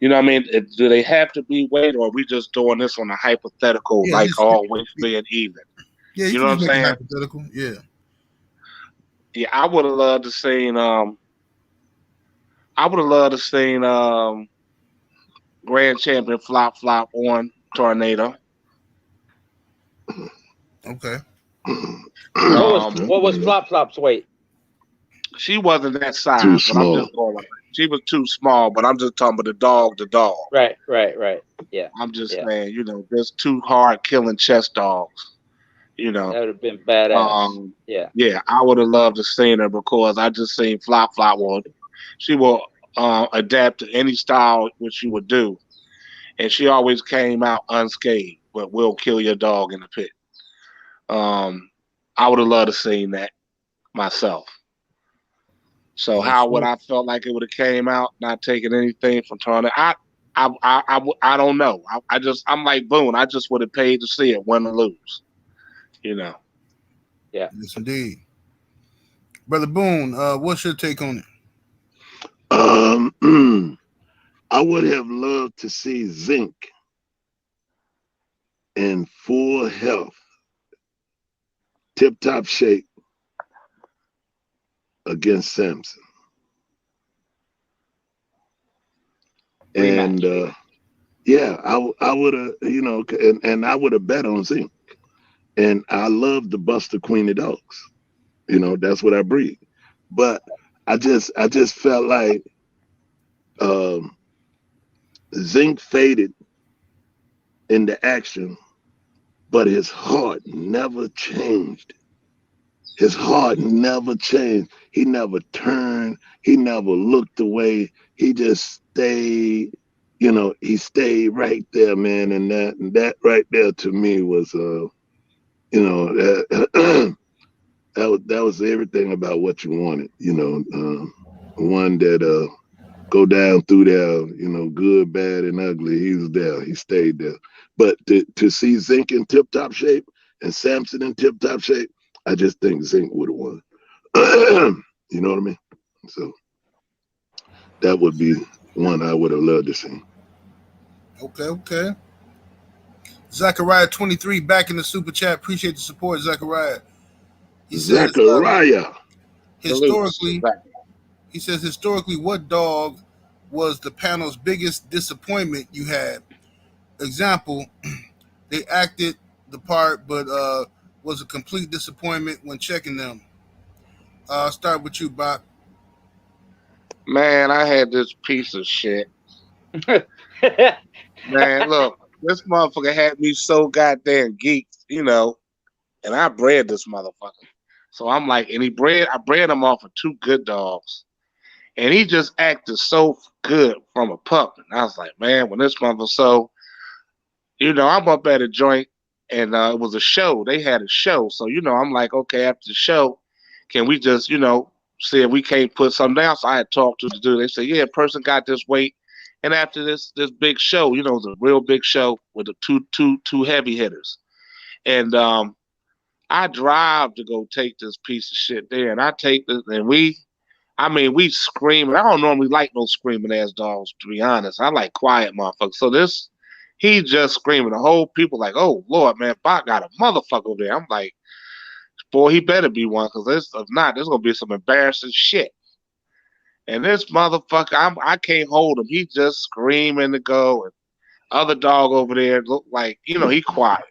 know what I mean? Do they have to be weight, or are we just doing this on a hypothetical, like all weights being even? Yeah, you know what I'm saying? Hypothetical. Yeah. Yeah, I would have loved to seen. I would have loved to seen Grand Champion Flop on Tornado. Okay. What was Flop's weight? She wasn't that size, too but small. I'm just going like she was too small, but I'm just talking about the dog. Right. Yeah. I'm just saying, you know, there's 2 hard killing chest dogs. You know. That would have been badass. Yeah, I would have loved to seen her because I just seen Flop one. She will adapt to any style which she would do. And she always came out unscathed, but will kill your dog in the pit. I would have loved to seen that myself. So how would I felt like it would have came out, not taking anything from Tornado? I don't know. I'm like Boone. I just would have paid to see it, win or lose. You know. Yeah. Yes, indeed. Brother Boone, what's your take on it? I would have loved to see Zinc in full health, tip-top shape against Samson. And yeah, I would have, you know, and I would have bet on Zinc. And I love the Buster Queen of dogs. You know, that's what I breed. But I just felt like Zinc faded into action, but his heart never changed. His heart never changed. He never turned. He never looked away. He just stayed. You know, he stayed right there, man. And that right there to me was, you know, that was everything about what you wanted. You know, one that go down through there. You know, good, bad, and ugly. He was there. He stayed there. But to see Zinc in tip-top shape and Samson in tip-top shape, I just think Zinc would have won. You know what I mean? So that would be one I would have loved to see. Okay. Zachariah 23 back in the super chat. Appreciate the support, Zachariah. He says, historically, what dog was the panel's biggest disappointment you had? Example, they acted the part, but was a complete disappointment when checking them. I'll start with you, Bob. Man, I had this piece of shit. Man, look, this motherfucker had me so goddamn geeked, you know, and I bred this motherfucker. So I'm like, and I bred him off of 2 good dogs. And he just acted so good from a pup. And I was like, man, when this motherfucker, so, you know, I'm up at a joint and it was a show. They had a show. So, you know, I'm like, okay, after the show, can we just, you know, see if we can't put something down? So I had talked to the dude. They said, yeah, person got this weight. And after this big show, you know, the real big show with the two heavy hitters. And I drive to go take this piece of shit there. And I take this, and we screaming. I don't normally like no screaming ass dogs, to be honest. I like quiet motherfuckers. So he just screaming. The whole people like, oh, Lord, man, Bach got a motherfucker over there. I'm like, boy, he better be one, because if not, there's going to be some embarrassing shit. And this motherfucker, I can't hold him. He just screaming to go. And other dog over there look like, you know, he quiet.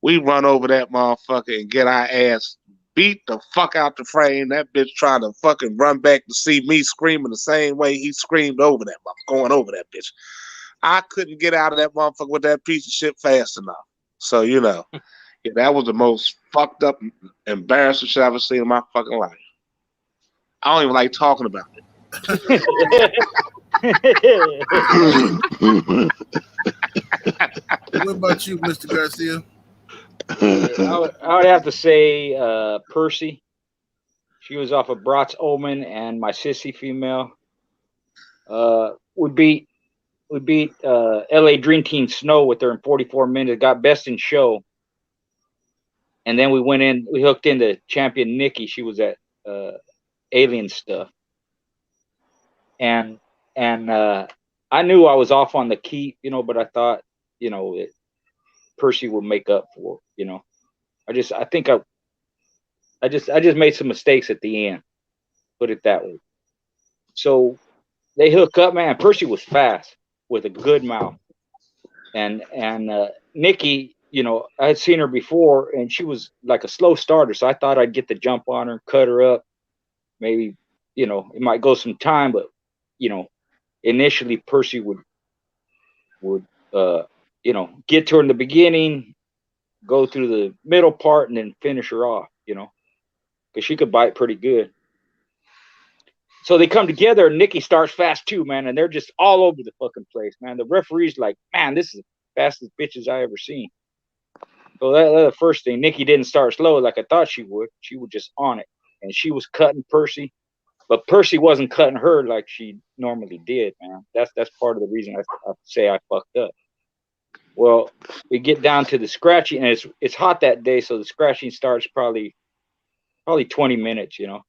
We run over that motherfucker and get our ass beat the fuck out the frame. That bitch trying to fucking run back to see me screaming the same way he screamed over that motherfucker, going over that bitch. I couldn't get out of that motherfucker with that piece of shit fast enough. So, you know, yeah, that was the most fucked up, embarrassing shit I've ever seen in my fucking life. I don't even like talking about it. What about you, Mr. Garcia? I would have to say Percy. She was off of Brat's Omen, and my sissy female. We beat LA Dream Team Snow with her in 44 minutes. Got best in show, and then we hooked into champion Nikki. She was at Alien stuff, and I knew I was off on the keep, you know, but I thought, you know, Percy would make up for it, you know. I just made some mistakes at the end, put it that way. So they hook up, man. Percy was fast with a good mouth, and Nikki, you know, I had seen her before, and she was like a slow starter, so I thought I'd get the jump on her, cut her up. Maybe, you know, it might go some time, but, you know, initially Percy would you know, get to her in the beginning, go through the middle part, and then finish her off, you know, because she could bite pretty good. So they come together, and Nikki starts fast too, man, and they're just all over the fucking place, man. The referee's like, man, this is the fastest bitches I ever seen. So that's the first thing. Nikki didn't start slow like I thought she would. She was just on it, and she was cutting Percy, but Percy wasn't cutting her like she normally did, man. That's part of the reason I say I fucked up. Well, we get down to the scratching, and it's hot that day, so the scratching starts probably 20 minutes, you know.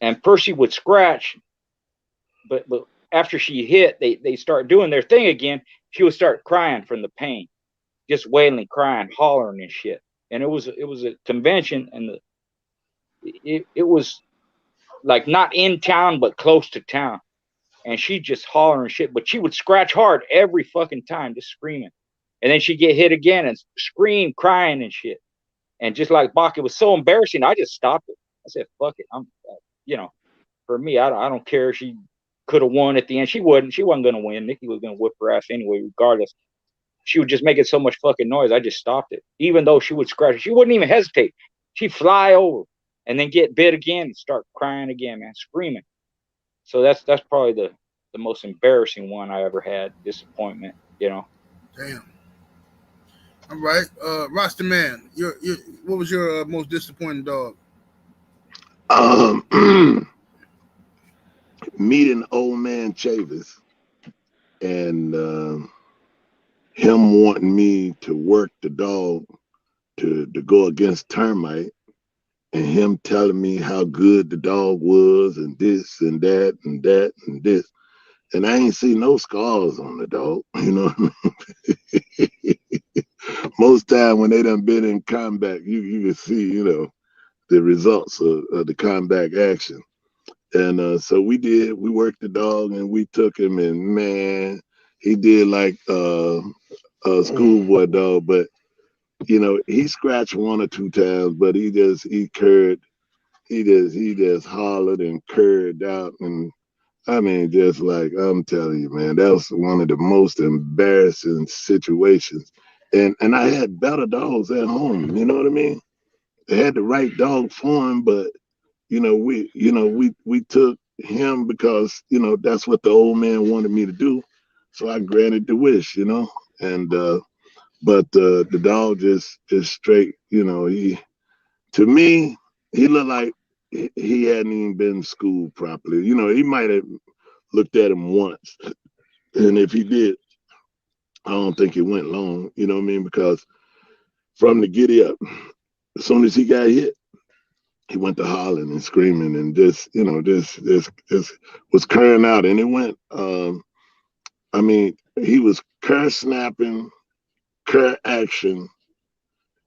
And Percy would scratch, but after she hit, they start doing their thing again. She would start crying from the pain, just wailing, crying, hollering and shit. And it was a convention, and it was like not in town but close to town. And she just hollering shit, but she would scratch hard every fucking time, just screaming. And then she'd get hit again and scream, crying and shit. And just like Bach, it was so embarrassing, I just stopped it. I said, fuck it. You know, for me, I don't care if she could have won at the end. She wasn't going to win. Nikki was going to whip her ass anyway, regardless. She would just make it so much fucking noise. I just stopped it. Even though she would scratch, she wouldn't even hesitate. She'd fly over and then get bit again and start crying again, man, screaming. So that's probably the most embarrassing one I ever had. Disappointment, you know. Damn. All right, Rasta Man, what was your most disappointing dog? Meeting old man Chavis and him wanting me to work the dog to go against Termite, and him telling me how good the dog was and this and that and that and this. And I ain't see no scars on the dog, you know what I mean? Most time when they done been in combat, you can see, you know, the results of the combat action. And so we worked the dog and we took him, and man, he did like a schoolboy dog, but you know, he scratched 1 or 2 times, but he just hollered and curved out. And I mean, just like, I'm telling you, man, that was one of the most embarrassing situations. And I had better dogs at home, you know what I mean? They had the right dog for him, but we took him because, you know, that's what the old man wanted me to do. So I granted the wish, you know, and but the dog just straight, you know, to me, he looked like he hadn't even been schooled properly. You know, he might have looked at him once. And if he did, I don't think it went long, you know what I mean? Because from the giddy up, as soon as he got hit, he went to hollering and screaming and just, you know, this was crying out. And it went, I mean, he was cur snapping, cur action,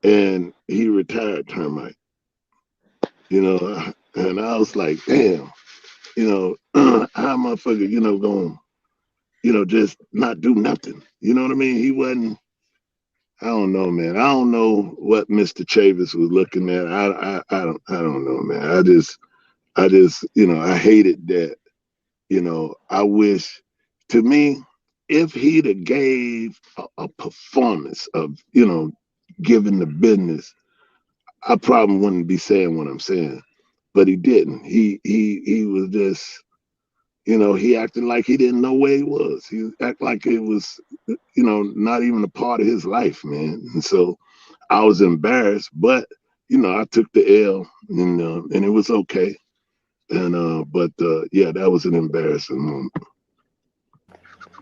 and he retired Termite, you know. And I was like, damn, you know, how motherfucker, you know, going, you know, just not do nothing. You know what I mean? He wasn't, I don't know, man. I don't know what Mr. Chavis was looking at. I don't know, man. I just, you know, I hated that. You know, I wish, to me, if he'd have gave a performance of, you know, giving the business, I probably wouldn't be saying what I'm saying. But he didn't. He was just, you know, he acted like he didn't know where he was. He acted like it was, you know, not even a part of his life, man. And so I was embarrassed, but, you know, I took the L and it was okay. And but yeah, that was an embarrassing moment.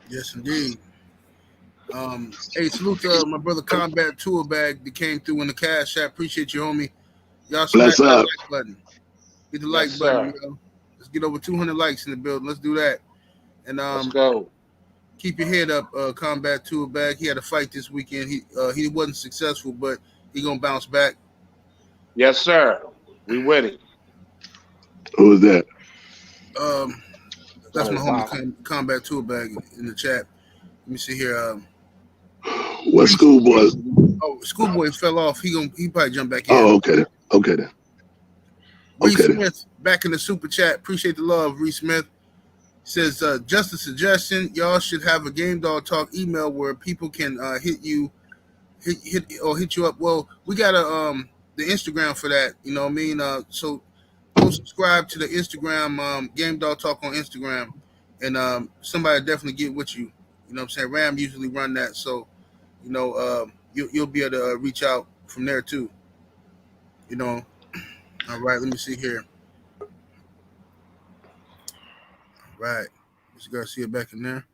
Yes, indeed. Hey, salute to my brother Combat Tour Bag that came through in the cash app. Appreciate you, homie. Y'all smash Bless that up. like button. Hit the Yes, like button, sir. you know. Let's get over 200 likes in the building. Let's do that. And Let's go. keep your head up, Combat Tour Bag. He had a fight this weekend. He wasn't successful, but he gonna bounce back. Yes, sir. We winning. Who was that? That's Oh, my wow. homie Combat Tour Bag in the chat. Let me see here. What schoolboy? Oh, Schoolboy fell off. He probably jump back in. Oh, okay. Okay then. Reese Okay. Smith back in the super chat. Appreciate the love, Reese Smith. Says just a suggestion. Y'all should have a Game Dog Talk email where people can hit you up. Well, we got the Instagram for that. You know what I mean? So go subscribe to the Instagram Game Dog Talk on Instagram, and somebody definitely get with you. You know what I'm saying? Ram usually run that, so you know you'll be able to reach out from there too. You know. All right, let me see here. Right. Mr. Garcia back in there.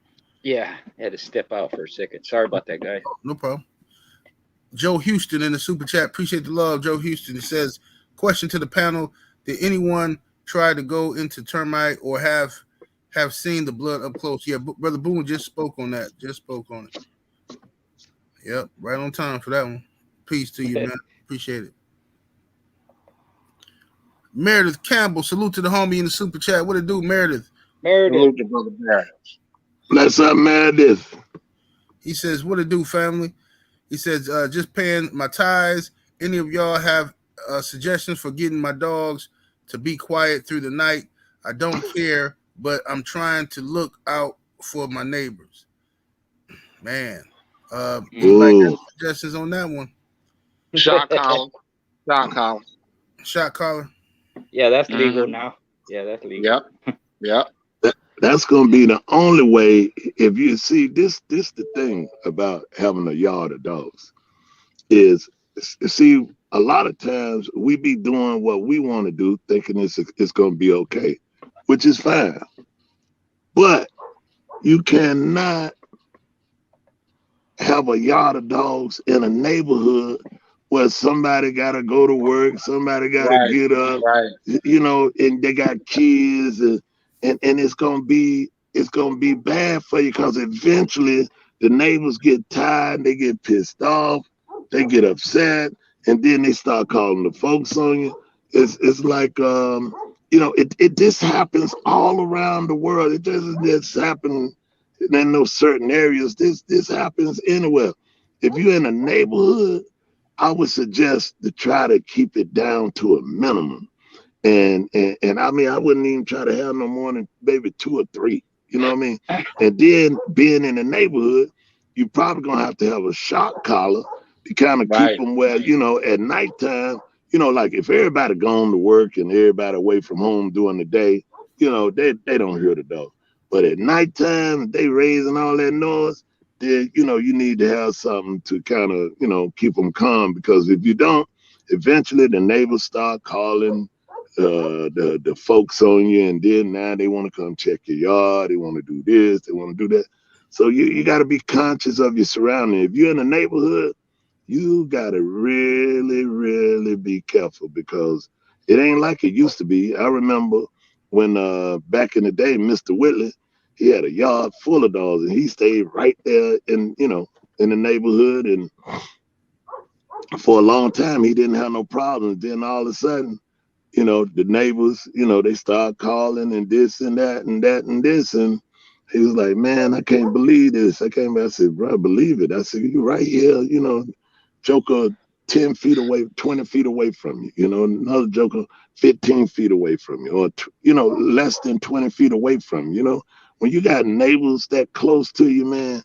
Yeah, had to step out for a second. Sorry about that, guy. Oh, no problem. Joe Houston in the super chat. Appreciate the love, Joe Houston. He says, question to the panel. Did anyone try to go into termite or have seen the blood up close? Yeah, Brother Boone just spoke on that. Yep, right on time for that one. Peace to you, man. Appreciate it. Meredith Campbell, salute to the homie in the super chat. What it do, Meredith? Salute to Brother Meredith. Bless up, Meredith. He says, what it do, family? He says, just paying my tithes. Any of y'all have suggestions for getting my dogs to be quiet through the night? I don't care, but I'm trying to look out for my neighbors. Man, anybody got Ooh. suggestions on that one? Shot column. Shot column. Shot caller. Yeah, that's legal now. Yeah, that's legal. Yep. Yep. That's gonna be the only way. If you see this the thing about having a yard of dogs is, see, a lot of times we be doing what we want to do, thinking it's gonna be okay, which is fine. But you cannot have a yard of dogs in a neighborhood where somebody gotta go to work, somebody gotta get up, you know, and they got kids, and it's gonna be bad for you, because eventually the neighbors get tired, they get pissed off, they get upset, and then they start calling the folks on you. It's like you know, it this happens all around the world. It doesn't just happen in those certain areas. This happens anywhere. If you're in a neighborhood, I would suggest to try to keep it down to a minimum. And I mean, I wouldn't even try to have no more than maybe 2 or 3. You know what I mean? And then being in the neighborhood, you probably gonna have to have a shock collar to kind of keep them where, you know, at nighttime, you know, like if everybody gone to work and everybody away from home during the day, you know, they don't hear the dog. But at nighttime, they raising all that noise, then, you know, you need to have something to kind of, you know, keep them calm, because if you don't, eventually the neighbors start calling the folks on you, and then now they want to come check your yard, they want to do this, they want to do that. So you got to be conscious of your surroundings. If you're in a neighborhood, you got to really be careful, because it ain't like it used to be. I remember when back in the day, Mr. Whitley, he had a yard full of dogs, and he stayed right there in, you know, in the neighborhood, and for a long time he didn't have no problems. Then all of a sudden, you know, the neighbors, you know, they start calling and this and that and that and this, and he was like, man, I can't believe this. I said, bro, believe it. I said, you right here, you know, Joker 10 feet away, 20 feet away from you, you know, another Joker 15 feet away from you, or, you know, less than 20 feet away from you. You know, when you got neighbors that close to you, man,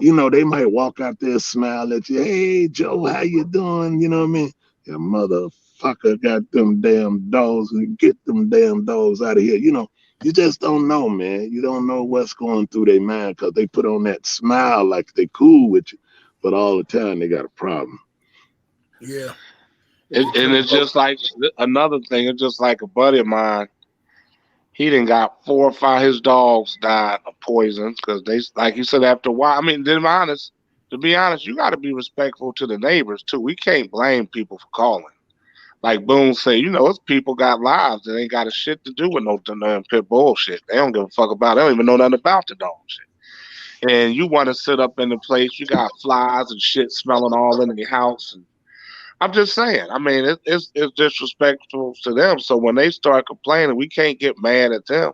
you know, they might walk out there, smile at you. Hey, Joe, how you doing? You know what I mean? Your motherfucker got them damn dogs, and get them damn dogs out of here. You know, you just don't know, man. You don't know what's going through their mind, because they put on that smile like they cool with you, but all the time they got a problem. Yeah. And it's just like another thing. It's just like a buddy of mine. He done got 4 or 5 his dogs died of poison, because they, like you said, after a while. I mean, to be honest, you got to be respectful to the neighbors too. We can't blame people for calling. Like Boone said, you know, it's people got lives that ain't got a shit to do with no damn pit bull shit. They don't give a fuck about it. They don't even know nothing about the dog shit. And you want to sit up in the place, you got flies and shit smelling all in the house. And I'm just saying, I mean, it's disrespectful to them. So when they start complaining, we can't get mad at them.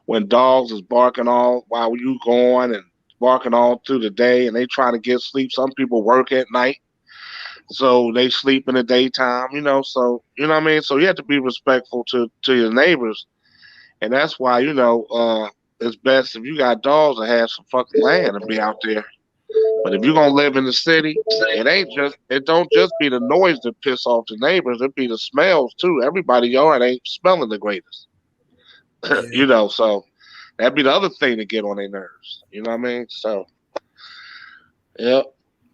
When dogs is barking all while you going and barking all through the day, and they try to get sleep. Some people work at night, so they sleep in the daytime, you know. So, you know what I mean? So you have to be respectful to your neighbors. And that's why, you know, it's best if you got dogs to have some fucking land and be out there. But if you're gonna live in the city, it don't just be the noise that piss off the neighbors, it be the smells too. Everybody yard ain't smelling the greatest. Yeah. You know, so that'd be the other thing to get on their nerves. You know what I mean? So yep.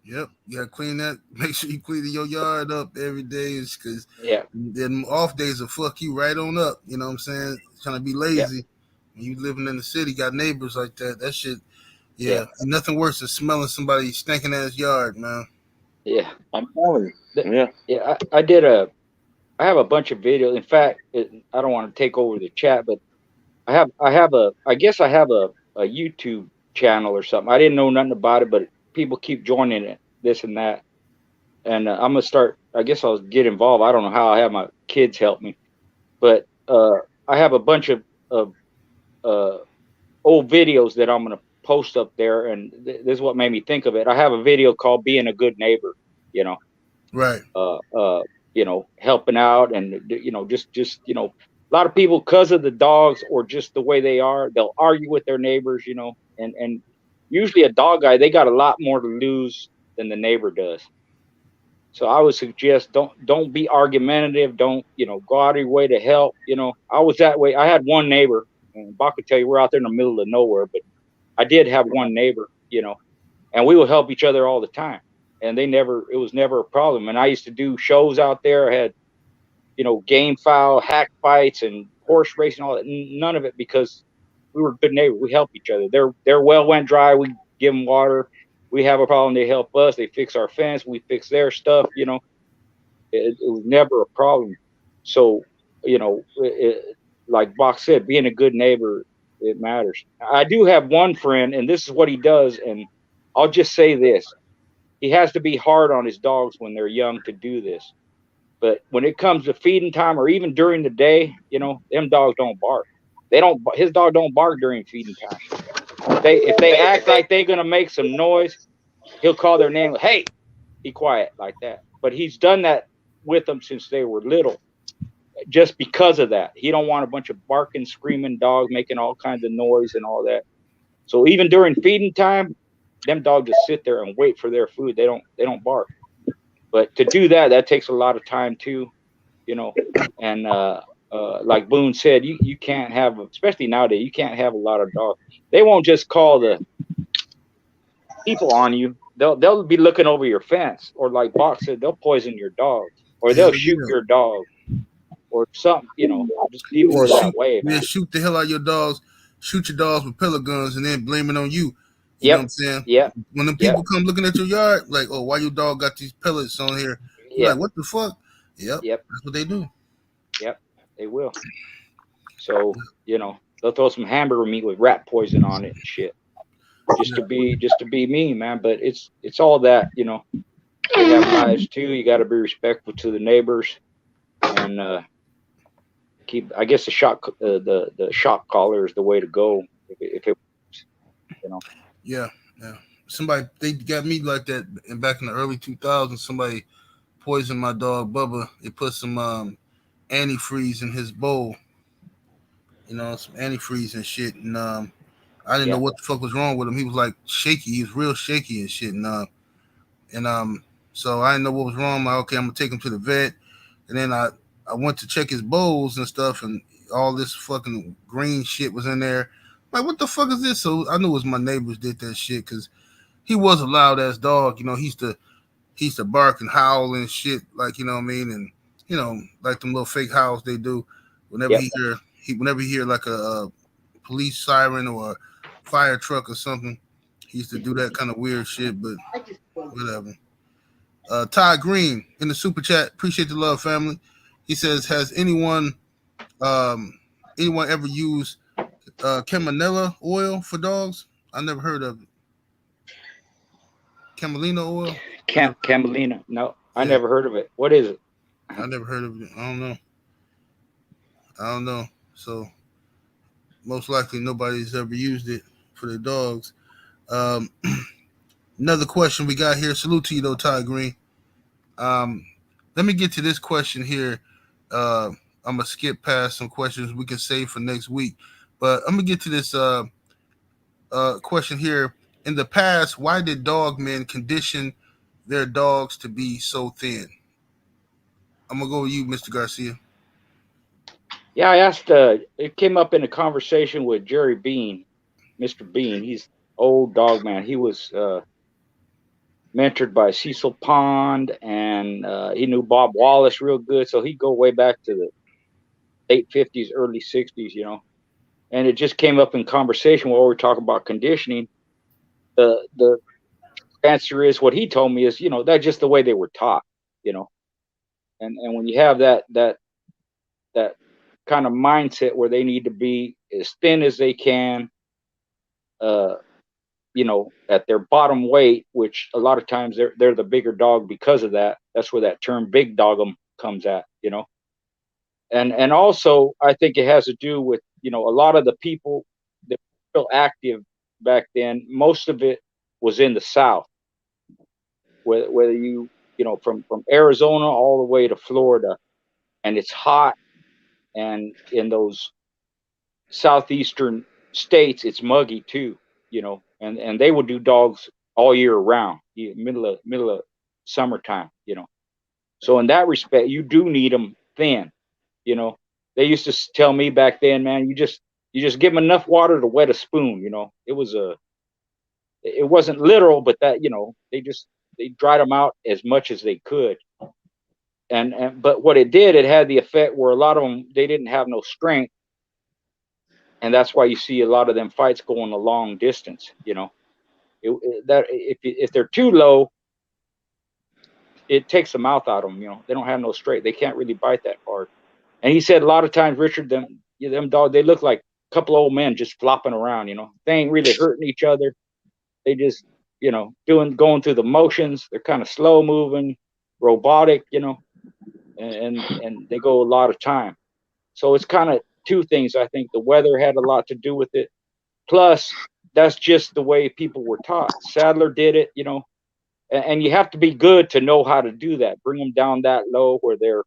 Yep, you gotta clean that. Make sure you clean your yard up every day, because then off days will fuck you right on up. You know what I'm saying? Trying to be lazy. When you living in the city, got neighbors like that. That shit, yeah. Nothing worse than smelling somebody stinking ass yard, man. Yeah, I'm telling you. Yeah. I have a bunch of videos. In fact, I don't want to take over the chat, but I guess I have a YouTube channel or something. I didn't know nothing about it, but people keep joining it, this and that. And I'm going to start, I guess I'll get involved. I don't know how. I have my kids help me. But I have a bunch of old videos that I'm going to post up there. And this is what made me think of it. I have a video called Being a Good Neighbor, you know. Right. You know, helping out and, you know, just, you know, lot of people, because of the dogs or just the way they are, they'll argue with their neighbors, you know, and usually a dog guy, they got a lot more to lose than the neighbor does. So I would suggest don't be argumentative. Don't, you know, go out of your way to help. You know, I was that way. I had one neighbor, and Bach could tell you we're out there in the middle of nowhere, but I did have one neighbor, you know, and we would help each other all the time. And it was never a problem. And I used to do shows out there. I had, you know, game foul, hack fights, and horse racing, all that. None of it, because we were good neighbors. We help each other. Their well went dry. We give them water. We have a problem, they help us. They fix our fence. We fix their stuff. You know, it was never a problem. So, you know, like Bach said, being a good neighbor, it matters. I do have one friend, and this is what he does. And I'll just say this: he has to be hard on his dogs when they're young to do this. But when it comes to feeding time, or even during the day, you know, them dogs don't bark. They don't. His dog don't bark during feeding time. If they act like they're gonna make some noise, he'll call their name. Hey, be quiet, like that. But he's done that with them since they were little, just because of that. He don't want a bunch of barking, screaming dogs making all kinds of noise and all that. So even during feeding time, them dogs just sit there and wait for their food. They don't bark. But to do that, that takes a lot of time too, you know. And like Boone said, you can't have, especially nowadays, you can't have a lot of dogs. They won't just call the people on you. They'll be looking over your fence, or like Bach said, they'll poison your dog, or they'll shoot your dog, or something. You know, just people are that way, man. Shoot the hell out of your dogs, shoot your dogs with pellet guns, and then blame it on you. You know what I'm saying? Yeah. When the people come looking at your yard, like, oh, why your dog got these pellets on here? You're like, what the fuck? Yep. That's what they do. Yep, they will. So, you know, they'll throw some hamburger meat with rat poison on it and shit. Just to be mean, man. But it's all that, you know. They have lives too. You got to be respectful to the neighbors, and keep. I guess the shock collar is the way to go if it works, you know. Yeah. Somebody, they got me like that, and back in the early 2000s, somebody poisoned my dog Bubba. They put some antifreeze in his bowl. You know, some antifreeze and shit, and I didn't know what the fuck was wrong with him. He was like shaky. He was real shaky and shit. And so I didn't know what was wrong. I'm like, okay, I'm gonna take him to the vet. And then I went to check his bowls and stuff, and all this fucking green shit was in there. I'm like, what the fuck is this? So I knew it was my neighbors did that shit, because he was a loud ass dog. You know, he used to bark and howl and shit, like, you know what I mean, and you know, like them little fake howls they do whenever whenever he hear like a police siren or a fire truck or something. He used to do that kind of weird shit, but whatever. Ty Green in the super chat, appreciate the love, family. He says, has anyone ever used camelina oil for dogs? I never heard of it. Camelina oil? Camelina. No, I never heard of it. What is it? I never heard of it. I don't know. So most likely nobody's ever used it for their dogs. Another question we got here. Salute to you though, Ty Green. Let me get to this question here. I'm gonna skip past some questions we can save for next week, but I'm gonna get to this question here. In the past, why did dog men condition their dogs to be so thin? I'm gonna go with you, Mr. Garcia. Yeah, I asked. It came up in a conversation with Jerry Bean, Mr. Bean. He's old dog man. He was mentored by Cecil Pond, and he knew Bob Wallace real good. So he'd go way back to the late 50s, early 60s, you know. And it just came up in conversation while we were talking about conditioning. The answer is, what he told me is, you know, that's just the way they were taught, you know. And when you have that kind of mindset where they need to be as thin as they can, you know, at their bottom weight, which a lot of times they're the bigger dog because of that. That's where that term big dog'em comes at, you know. And also I think it has to do with, you know, a lot of the people that were still active back then, most of it was in the South. Whether you know, from Arizona all the way to Florida, and it's hot, And in those southeastern states, it's muggy too, you know, and they would do dogs all year round, middle of summertime, you know. So in that respect, you do need them thin, you know. They used to tell me back then, man, you just give them enough water to wet a spoon, you know. It wasn't literal, but that, you know, they dried them out as much as they could. And but what it did, it had the effect where a lot of them, they didn't have no strength. And that's why you see a lot of them fights going a long distance, you know. That if they're too low, it takes the mouth out of them, you know. They don't have no straight. They can't really bite that hard. And he said a lot of times, Richard, them dogs, they look like a couple old men just flopping around, you know. They ain't really hurting each other. They just, you know, going through the motions. They're kind of slow moving, robotic, you know, and they go a lot of time. So it's kind of two things. I think the weather had a lot to do with it. Plus, that's just the way people were taught. Sadler did it, you know, and you have to be good to know how to do that. Bring them down that low where they're,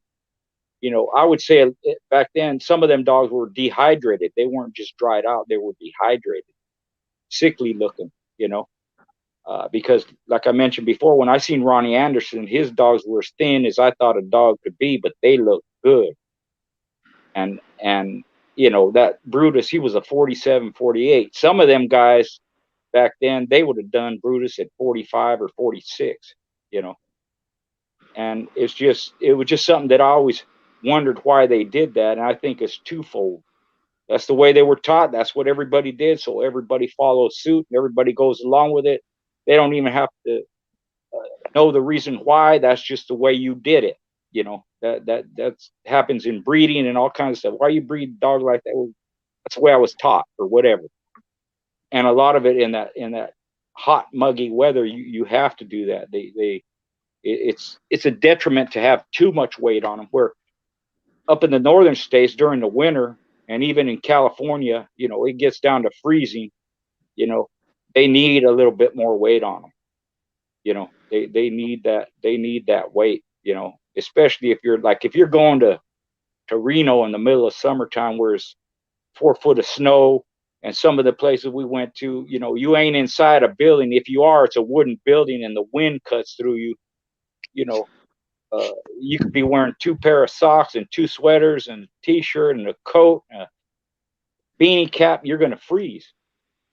you know, I would say back then, some of them dogs were dehydrated. They weren't just dried out. They were dehydrated, sickly looking, you know, because like I mentioned before, when I seen Ronnie Anderson, his dogs were as thin as I thought a dog could be, but they looked good. And you know, that Brutus, he was a 47, 48. Some of them guys back then, they would have done Brutus at 45 or 46, you know. And it was just something that I always wondered why they did that. And I think it's twofold. That's the way they were taught. That's what everybody did. So everybody follows suit and everybody goes along with it. They don't even have to know the reason why. That's just the way you did it. You know, that happens in breeding and all kinds of stuff. Why you breed a dog like that? Well, that's the way I was taught or whatever. And a lot of it in that hot, muggy weather, you have to do that. It's a detriment to have too much weight on them. Where up in the northern states during the winter, and even in California, you know, it gets down to freezing. You know, they need a little bit more weight on them. You know, they need that weight. You know, especially if you're going to Reno in the middle of summertime where it's 4 foot of snow, and some of the places we went to, you know, you ain't inside a building. If you are, it's a wooden building and the wind cuts through you. You know, you could be wearing 2 pair of socks and 2 sweaters and a t-shirt and a coat, and a beanie cap. You're going to freeze.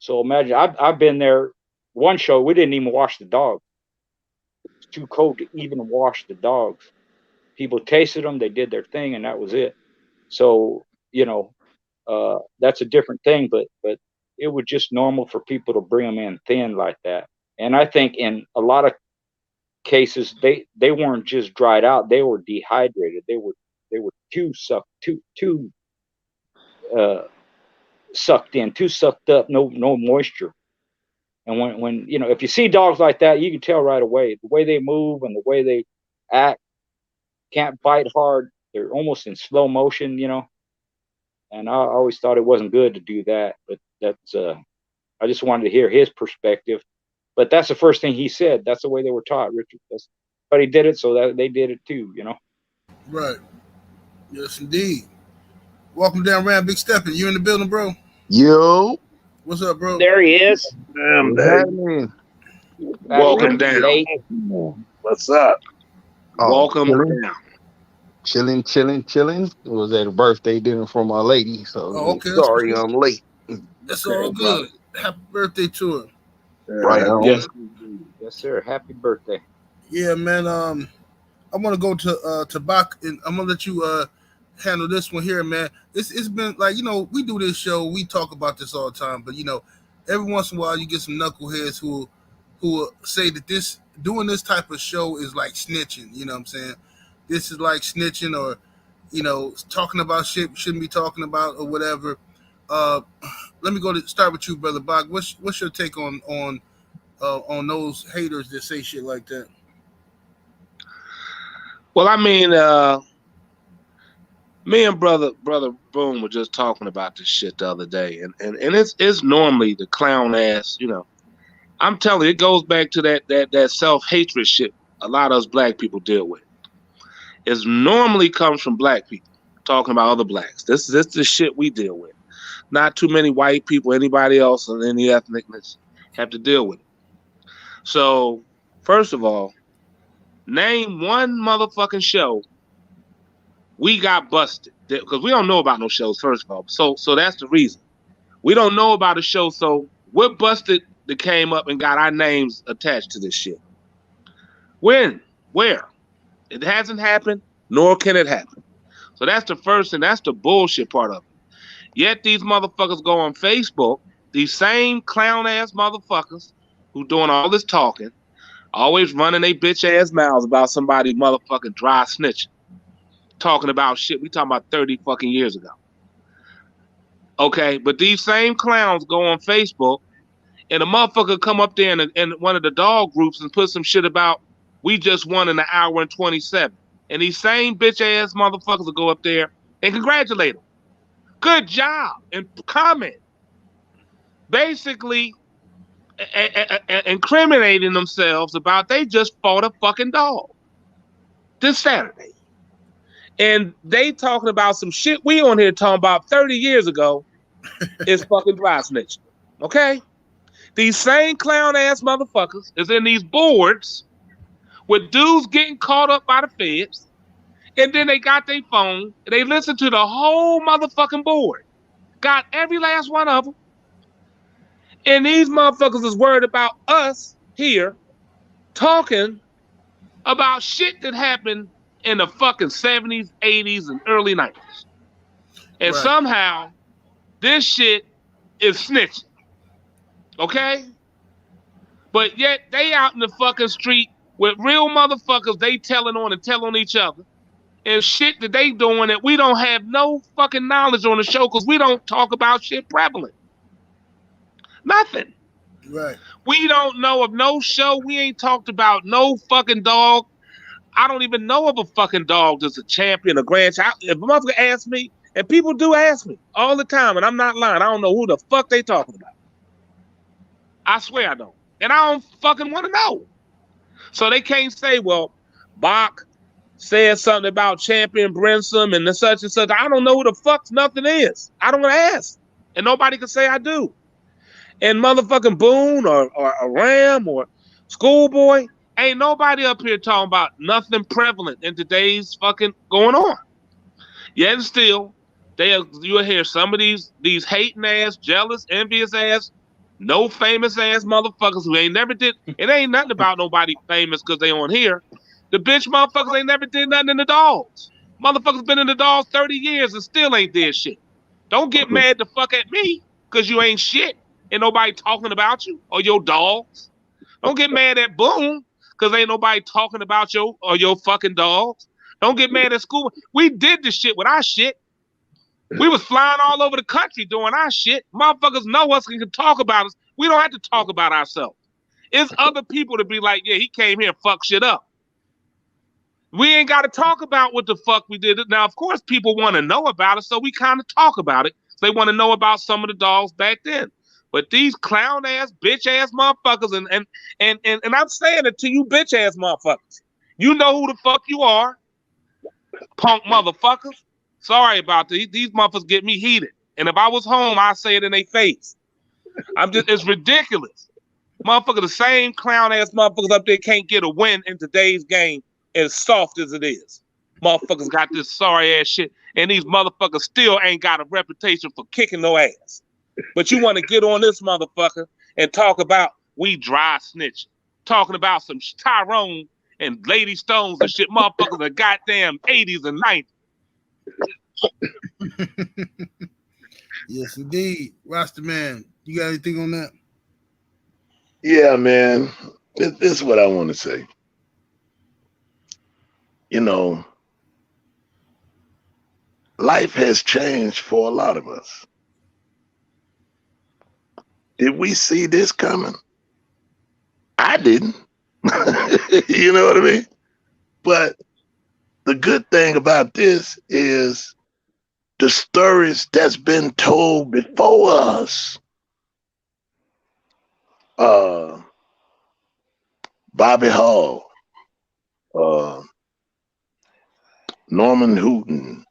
So imagine, I've been there. One show, we didn't even wash the dogs. It's too cold to even wash the dogs. People tasted them, they did their thing, and that was it. So, you know, that's a different thing, but it was just normal for people to bring them in thin like that. And I think in a lot of cases, they weren't just dried out, they were dehydrated. They were too sucked in, too sucked up, no moisture. And when you know, if you see dogs like that, you can tell right away the way they move and the way they act. Can't bite hard. They're almost in slow motion, you know. And I always thought it wasn't good to do that, but that's I just wanted to hear his perspective. But that's the first thing he said. That's the way they were taught, Richard. But he did it so that they did it too, you know. Right. Yes, indeed. Welcome down, Ram Big Steppin'. You in the building, bro? Yo. What's up, bro? There he is. Welcome down. What's up? Welcome down. Chilling. It was at a birthday dinner for my lady, so okay. Sorry I'm late. That's all good. Happy birthday to her. Right on. Yes, sir. Happy birthday. Yeah, man. I want to go to Bach, and I'm gonna let you handle this one here, man. It's been like, you know, we do this show, we talk about this all the time, but you know, every once in a while you get some knuckleheads who will say that doing this type of show is like snitching. You know what I'm saying? This is like snitching, or you know, talking about shit we shouldn't be talking about, or whatever. Let me start with you, brother Bach. What's your take on those haters that say shit like that? Well, I mean, me and brother Boom were just talking about this shit the other day, and it's normally the clown ass, you know. I'm telling you, it goes back to that self-hatred shit a lot of us black people deal with. It normally comes from black people. talking about other blacks. This is the shit we deal with. Not too many white people, anybody else of any ethnicness have to deal with it. So, first of all, name one motherfucking show we got busted. Because we don't know about no shows, first of all. So that's the reason. We don't know about a show, so we're busted that came up and got our names attached to this shit. When? Where? It hasn't happened, nor can it happen. So that's the first, and that's the bullshit part of it. Yet these motherfuckers go on Facebook, these same clown-ass motherfuckers who doing all this talking, always running their bitch-ass mouths about somebody motherfucking dry snitching. Talking about shit we talking about 30 fucking years ago. Okay, but these same clowns go on Facebook, and a motherfucker come up there in one of the dog groups and put some shit about, we just won in an hour and 27. And these same bitch-ass motherfuckers will go up there and congratulate them. Good job, and comment. Basically, incriminating themselves about they just fought a fucking dog this Saturday. And they talking about some shit we on here talking about 30 years ago is fucking dry snitching. Okay? These same clown-ass motherfuckers is in these boards with dudes getting caught up by the feds, and then they got their phone, and they listen to the whole motherfucking board. Got every last one of them. And these motherfuckers is worried about us here talking about shit that happened in the fucking 70s, 80s, and early 90s. And somehow, this shit is snitching. Okay? But yet, they out in the fucking street with real motherfuckers they telling on and telling each other. And shit that they doing that we don't have no fucking knowledge on the show because we don't talk about shit prevalent. Nothing. Right. We don't know of no show. We ain't talked about no fucking dog. I don't even know of a fucking dog that's a champion, a grand champ. If a motherfucker asks me, and people do ask me all the time, and I'm not lying, I don't know who the fuck they talking about. I swear I don't. And I don't fucking want to know. So they can't say, well, Bach said something about Champion Brensom and such and such. I don't know who the fuck nothing is. I don't want to ask. And nobody can say I do. And motherfucking Boone or Ram or Schoolboy, ain't nobody up here talking about nothing prevalent in today's fucking going on. Yet and still, you'll hear some of these hating ass, jealous, envious ass, no famous ass motherfuckers who ain't never did. It ain't nothing about nobody famous because they on here. The bitch motherfuckers ain't never did nothing in the dogs. Motherfuckers been in the dogs 30 years and still ain't did shit. Don't get mad the fuck at me because you ain't shit and nobody talking about you or your dogs. Don't get mad at Boone because ain't nobody talking about your fucking dogs. Don't get mad at school. We did this shit with our shit. We was flying all over the country doing our shit. Motherfuckers know us and can talk about us. We don't have to talk about ourselves. It's other people to be like, yeah, he came here and fucked shit up. We ain't got to talk about what the fuck we did. Now, of course, people want to know about it, so we kind of talk about it. They want to know about some of the dogs back then. But these clown ass, bitch ass motherfuckers, and I'm saying it to you, bitch ass motherfuckers. You know who the fuck you are, punk motherfuckers. Sorry about these. These motherfuckers get me heated. And if I was home, I'd say it in their face. It's ridiculous. Motherfucker, the same clown ass motherfuckers up there can't get a win in today's game as soft as it is. Motherfuckers got this sorry ass shit, and these motherfuckers still ain't got a reputation for kicking no ass. But you want to get on this motherfucker and talk about we dry snitching, talking about some Tyrone and Lady Stones and shit, motherfuckers the goddamn 80s and 90s. Yes, indeed. Rasta man, you got anything on that? Yeah, man. This is what I want to say. You know, life has changed for a lot of us. Did we see this coming? I didn't. You know what I mean? But the good thing about this is the stories that's been told before us. Bobby Hall, Norman Houghton,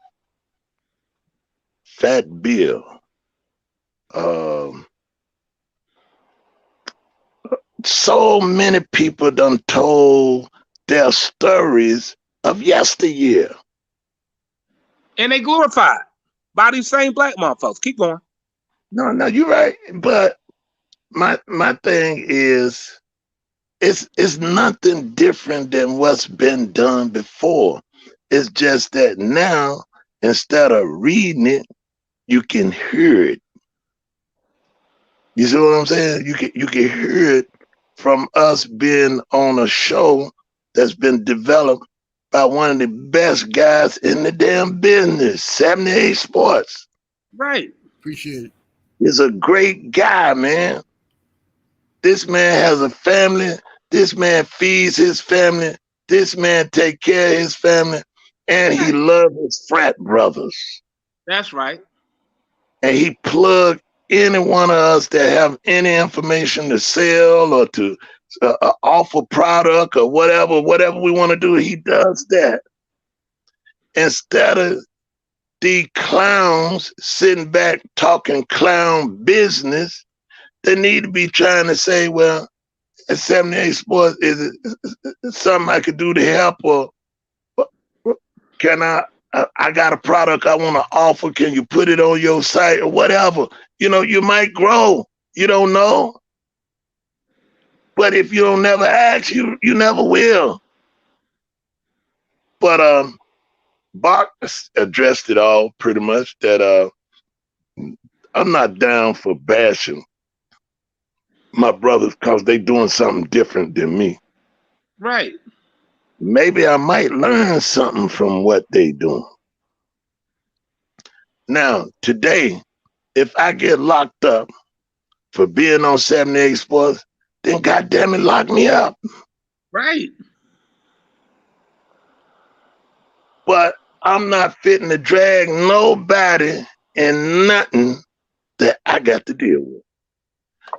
Fat Bill. So many people done told their stories of yesteryear. And they glorified by these same black motherfuckers. Keep going. No, you're right. But my thing is, it's nothing different than what's been done before. It's just that now, instead of reading it, you can hear it. You see what I'm saying? You can hear it from us being on a show that's been developed by one of the best guys in the damn business, 78 Sports. Right. Appreciate it. He's a great guy, man. This man has a family. This man feeds his family. This man take care of his family. And he loves his frat brothers. That's right. And he plugged any one of us that have any information to sell or to offer product or whatever we want to do, he does that. Instead of the clowns sitting back talking clown business, they need to be trying to say, well, at 78 Sports, is it something I could do to help, or can I got a product I want to offer, can you put it on your site or whatever? You know, you might grow, you don't know. But if you don't never ask, you never will. But Bach addressed it all pretty much, that I'm not down for bashing my brothers because they doing something different than me. Right. Maybe I might learn something from what they doing. Now, today, if I get locked up for being on 78 Sports, then goddamn it, lock me up. Right. But I'm not fitting to drag nobody in nothing that I got to deal with.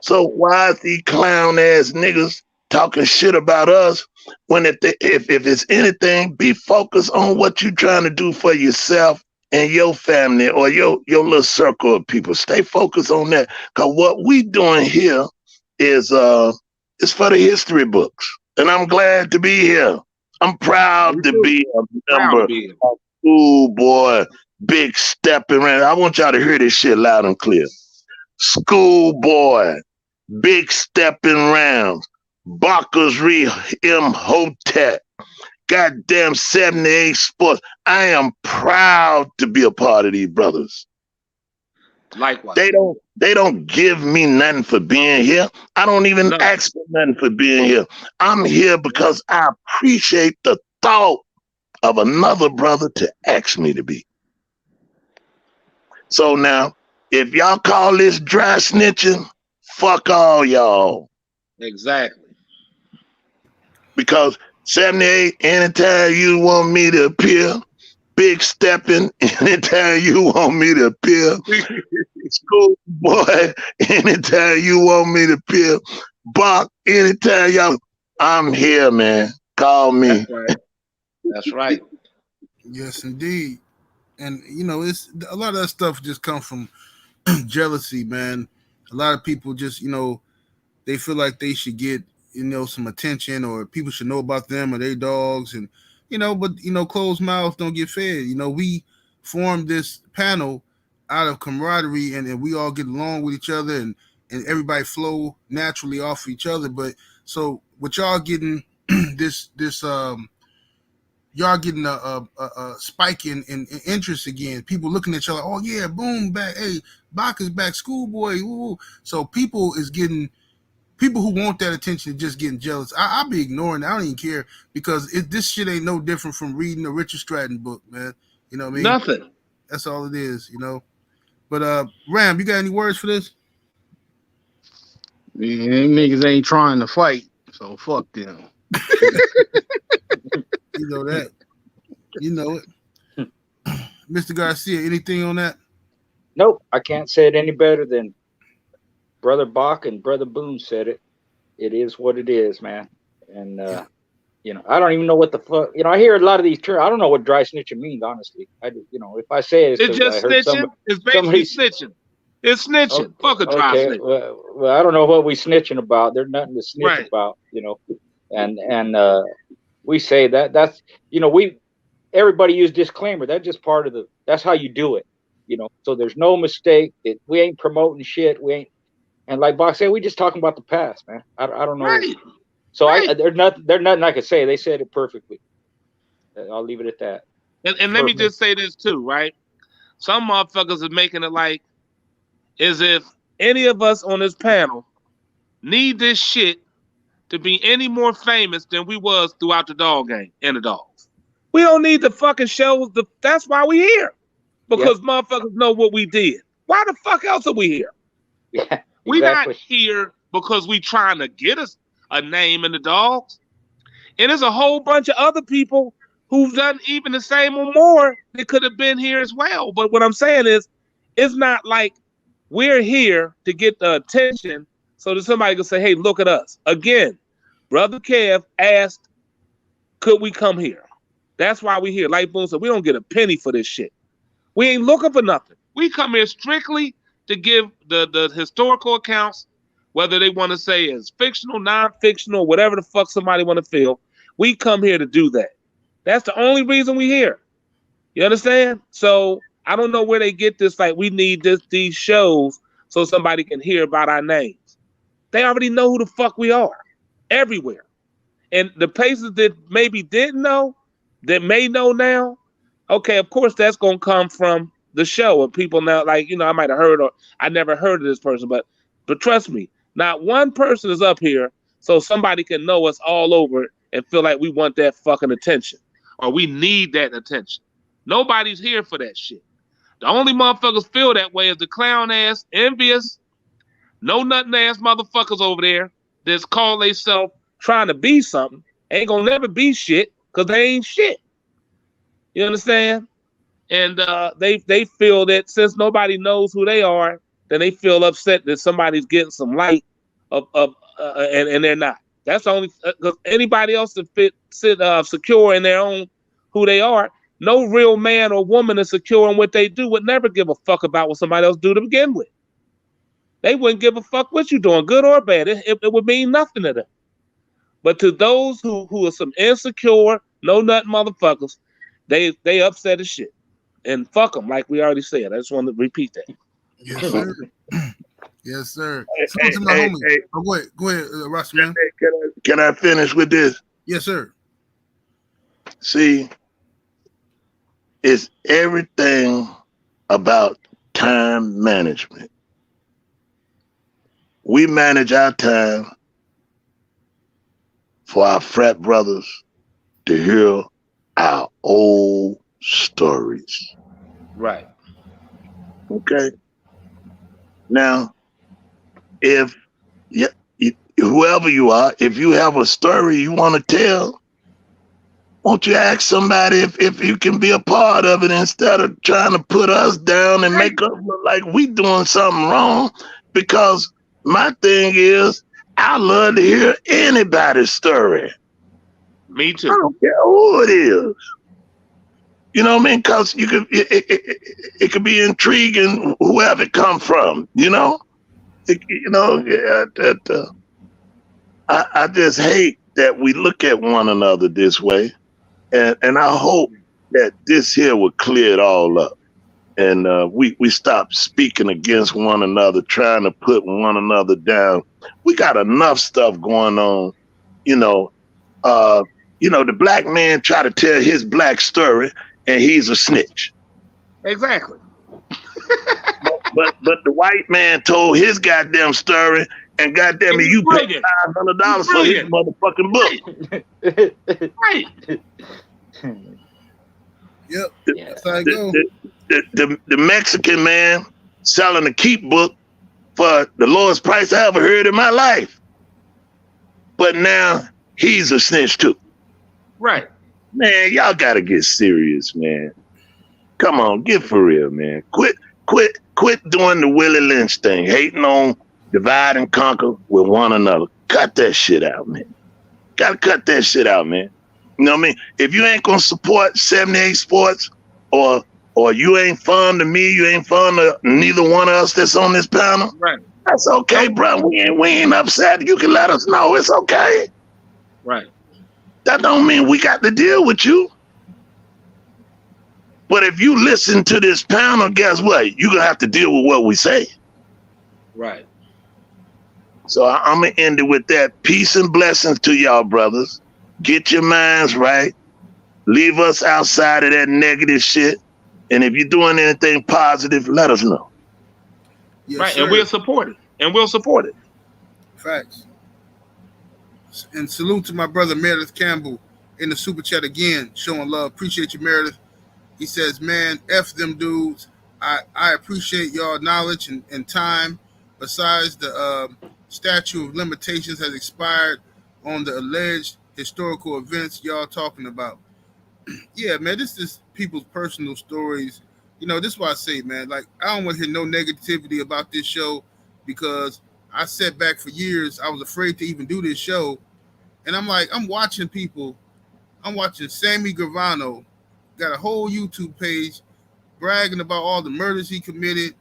So why is these clown ass niggas talking shit about us when if it's anything, be focused on what you're trying to do for yourself and your family or your little circle of people. Stay focused on that. Cause what we doing here is for the history books. And I'm glad to be here. I'm proud to be a member of Schoolboy, Big Stepping Around. I want y'all to hear this shit loud and clear. Schoolboy, Big Stepping Rounds, Barker's Imhotep, goddamn 78 Sports. I am proud to be a part of these brothers. Likewise. They don't give me nothing for being here. I don't even ask for nothing for being here. I'm here because I appreciate the thought of another brother to ask me to be. So now, if y'all call this dry snitching, fuck all y'all. Exactly. Because 78, anytime you want me to appear, Big Stepping, anytime you want me to appear, Schoolboy, anytime you want me to appear, Bach, anytime y'all, I'm here, man. Call me. That's right. That's right. Yes, indeed. And you know, it's a lot of that stuff just comes from jealousy, man. A lot of people just, you know, they feel like they should get, you know, some attention, or people should know about them or their dogs, and you know, but you know, closed mouths don't get fed. You know, we formed this panel out of camaraderie, and we all get along with each other, and everybody flow naturally off each other. But so what y'all getting this y'all getting a spike in interest again. People looking at y'all like, oh yeah, boom, back, hey, Bach is back, Schoolboy. Woo. So people who want that attention just getting jealous. I'll be ignoring it. I don't even care, because this shit ain't no different from reading a Richard Stratton book, man. You know what I mean? Nothing. That's all it is, you know. But Ram, you got any words for this? Man, them niggas ain't trying to fight, so fuck them. You know that. You know it. Mr. Garcia, anything on that? Nope, I can't say it any better than Brother Bach and Brother Boone said it. It is what it is, man. And I don't even know what the fuck. I hear a lot of these terms. I don't know what dry snitching means, honestly. If I say it, It's because I just heard snitching. It's basically snitching. It's snitching. Fuck a dry Okay. snitch. Well, I don't know what we snitching about. There's nothing to snitch Right. about, and we say that's everybody use disclaimer. That's just part of that's how you do it, So there's no mistake. We ain't promoting shit. We ain't, and like Box said, we just talking about the past, man. I don't know. Right. So there's nothing I could say. They said it perfectly. I'll leave it at that. And let me just say this too, right? Some motherfuckers are making it like as if any of us on this panel need this shit to be any more famous than we was throughout the dog game and the dogs. We don't need the fucking shows. That's why we here. Because motherfuckers know what we did. Why the fuck else are we here? Yeah, exactly. We not here because we trying to get us a name in the dogs. And there's a whole bunch of other people who've done even the same or more that could have been here as well. But what I'm saying is, it's not like we're here to get the attention so that somebody can say, hey, look at us. Again, Brother Kev asked, could we come here? That's why we here. Like Boone said, we don't get a penny for this shit. We ain't looking for nothing. We come here strictly to give the historical accounts, whether they want to say it's fictional, non-fictional, whatever the fuck somebody want to feel. We come here to do that. That's the only reason we here. You understand? So I don't know where they get this, like we need these shows so somebody can hear about our names. They already know who the fuck we are everywhere. And the places that maybe didn't know, that may know now, okay, of course that's going to come from the show. And people now, like, I might have heard, or I never heard of this person, but trust me, not one person is up here so somebody can know us all over and feel like we want that fucking attention or we need that attention. Nobody's here for that shit. The only motherfuckers feel that way is the clown ass, envious, no nothing ass motherfuckers over there that's call themselves trying to be something. Ain't gonna never be shit because they ain't shit. You understand? And they feel that since nobody knows who they are, then they feel upset that somebody's getting some light and they're not. That's only because anybody else that sit secure in their own who they are. No real man or woman is secure in what they do would never give a fuck about what somebody else do to begin with. They wouldn't give a fuck what you doing, good or bad. It would mean nothing to them. But to those who are some insecure, no nothing motherfuckers, they upset as shit. And fuck them, like we already said. I just want to repeat that. Yes, sir. Yes, sir. To my homie. Hey. Oh, go ahead, Ross, man. Can I finish with this? Yes, sir. See, it's everything about time management. We manage our time for our frat brothers to hear our old stories. Right. Okay. Now, if whoever you are, if you have a story you want to tell, won't you ask somebody if you can be a part of it instead of trying to put us down and make us look like we doing something wrong? Because my thing is, I love to hear anybody's story. Me too. I don't care who it is. You know what I mean? Because you could, it could be intriguing whoever it come from. I just hate that we look at one another this way, and I hope that this here will clear it all up, and we stop speaking against one another, trying to put one another down. We got enough stuff going on, the black man try to tell his black story, and he's a snitch. Exactly. but the white man told his goddamn story, and goddamn it, you paid $500 for his motherfucking book. Right. Yep. That's how it goes. The Mexican man selling a keep book for the lowest price I ever heard in my life. But now he's a snitch too. Right. Man, y'all gotta get serious, man. Come on, get for real, man. Quit doing the Willie Lynch thing, hating on divide and conquer with one another. Cut that shit out, man. Gotta cut that shit out, man. You know what I mean? If you ain't gonna support 78 Sports, or you ain't fun to me, you ain't fun to neither one of us that's on this panel. Right. That's okay, bro. We ain't upset. You can let us know. It's okay. Right. That don't mean we got to deal with you. But if you listen to this panel, guess what? You're gonna have to deal with what we say. Right. So I'm gonna end it with that. Peace and blessings to y'all, brothers. Get your minds right. Leave us outside of that negative shit. And if you're doing anything positive, let us know. Yes, right. Sir. And we'll support it. And we'll support it. Facts. And salute to my brother Meredith Campbell in the super chat again, showing love. Appreciate you, Meredith. He says, man, F them dudes. I appreciate y'all knowledge and time. Besides, the statute of limitations has expired on the alleged historical events y'all talking about. Yeah, man, this is people's personal stories. You know, this is why I say, man, like, I don't want to hear no negativity about this show, because I sat back for years. I was afraid to even do this show. And I'm like, I'm watching people. I'm watching Sammy Gravano, got a whole YouTube page bragging about all the murders he committed,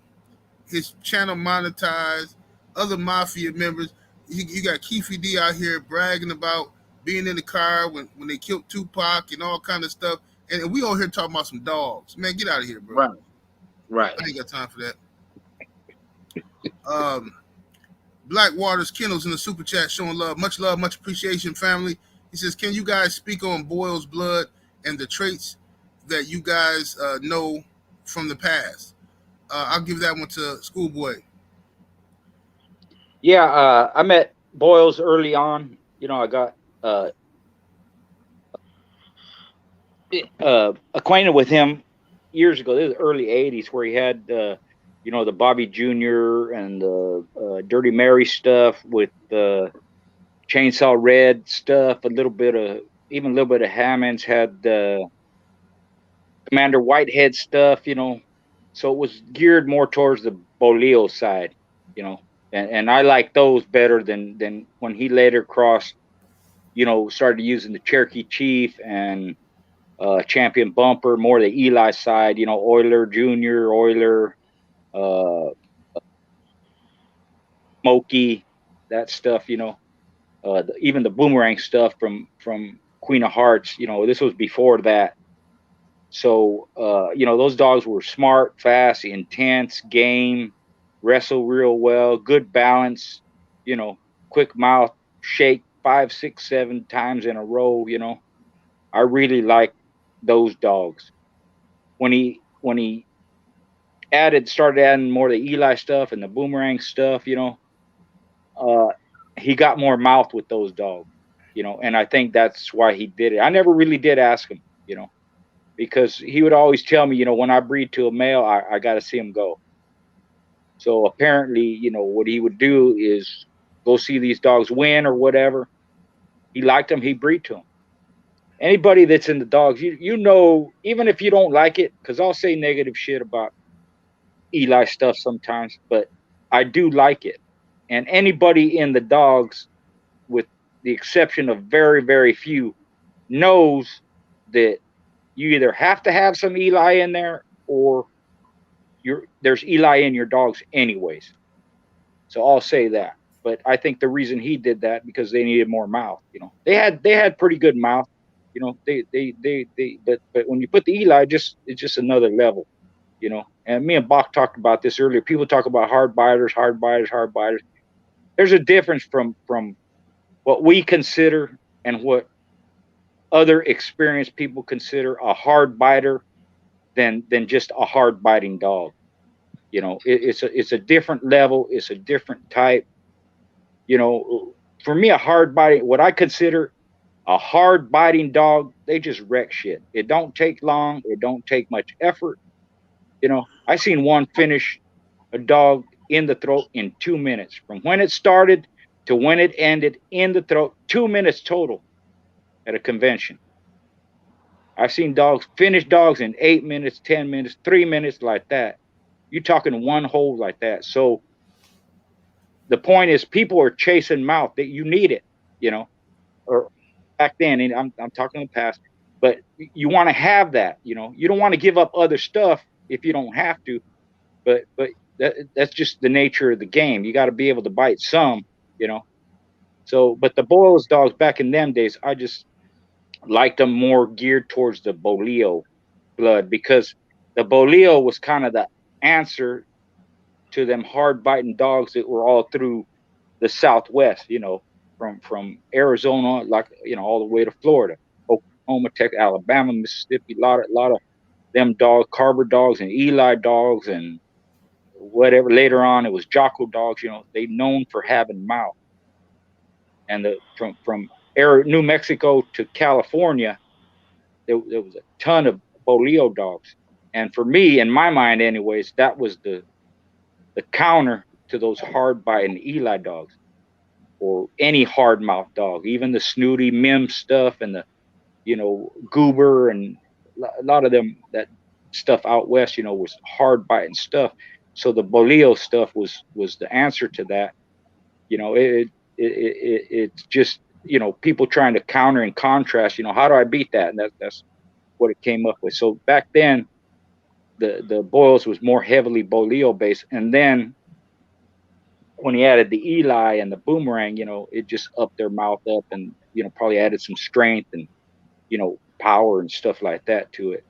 his channel monetized, other mafia members. You got Keefe D out here bragging about being in the car when they killed Tupac and all kind of stuff. And we on here talking about some dogs. Man, get out of here, bro. Right. Right. I ain't got time for that. Black Waters Kennels in the super chat showing love, much appreciation, family. He says, can you guys speak on Boyle's blood and the traits that you guys know from the past? I'll give that one to Schoolboy. Yeah, I met Boyles early on. You know, I got acquainted with him years ago. This was early 80s, where he had, you know, the Bobby Jr. and the Dirty Mary stuff with the Chainsaw Red stuff, a little bit of Hammond's, had Commander Whitehead stuff, you know. So it was geared more towards the Bolio side, you know. And I like those better than when he later crossed, you know, started using the Cherokee Chief and Champion Bumper, more the Eli side, you know, Euler Jr., Euler, Smokey, that stuff, you know. Even the Boomerang stuff from Queen of Hearts, you know, this was before that. So, you know, those dogs were smart, fast, intense, game, wrestle real well, good balance, you know, quick mouth, shake 5, 6, 7 times in a row, you know. I really like those dogs. When he started adding more of the Eli stuff and the Boomerang stuff, you know, he got more mouth with those dogs, you know, and I think that's why he did it. I never really did ask him, you know, because he would always tell me, you know, when I breed to a male, I got to see him go. So apparently, you know, what he would do is go see these dogs win or whatever. He liked them, he'd breed to them. Anybody that's in the dogs, you know, even if you don't like it, because I'll say negative shit about Eli stuff sometimes, but I do like it. And anybody in the dogs, with the exception of very, very few, knows that you either have to have some Eli in there, or there's Eli in your dogs anyways. So I'll say that. But I think the reason he did that, because they needed more mouth. You know, they had pretty good mouth. You know, but when you put the Eli, it's just another level. You know, and me and Bach talked about this earlier. People talk about hard biters. There's a difference from what we consider and what other experienced people consider a hard biter than just a hard biting dog. You know, it's a different level. It's a different type. You know, for me, what I consider a hard biting dog, they just wreck shit. It don't take long. It don't take much effort. You know, I seen one finish a dog in the throat in 2 minutes, from when it started to when it ended in the throat. 2 minutes total at a convention. I've seen dogs finish dogs in 8 minutes, 10 minutes, 3 minutes, like that. You're talking one hold like that. So the point is, people are chasing mouth. That you need it, you know, or back then, and I'm talking in the past, but you want to have that, you know, you don't want to give up other stuff if you don't have to, but that's just the nature of the game. You got to be able to bite some, you know. So, but the Boyle's dogs back in them days, I just liked them more geared towards the Bolio blood, because the Bolio was kind of the answer to them hard biting dogs that were all through the Southwest, you know, from Arizona, like, you know, all the way to Florida, Oklahoma, Texas, Alabama, Mississippi, a lot of them dogs, Carver dogs and Eli dogs and whatever. Later on, it was JOCKO dogs. You know, they known for having mouth. And from New Mexico to California, there was a ton of Bolio dogs. And for me, in my mind, anyways, that was the counter to those hard biting Eli dogs, or any hard mouth dog, even the snooty Mim stuff and the, you know, Goober and a lot of them, that stuff out west, you know, was hard biting stuff. So the Bolio stuff was the answer to that. You know, it's just, you know, people trying to counter and contrast, you know, how do I beat that? And that's what it came up with. So back then, the Boyles was more heavily Bolio based, and then when he added the Eli and the Boomerang, you know, it just upped their mouth up, and, you know, probably added some strength and, you know, power and stuff like that to it.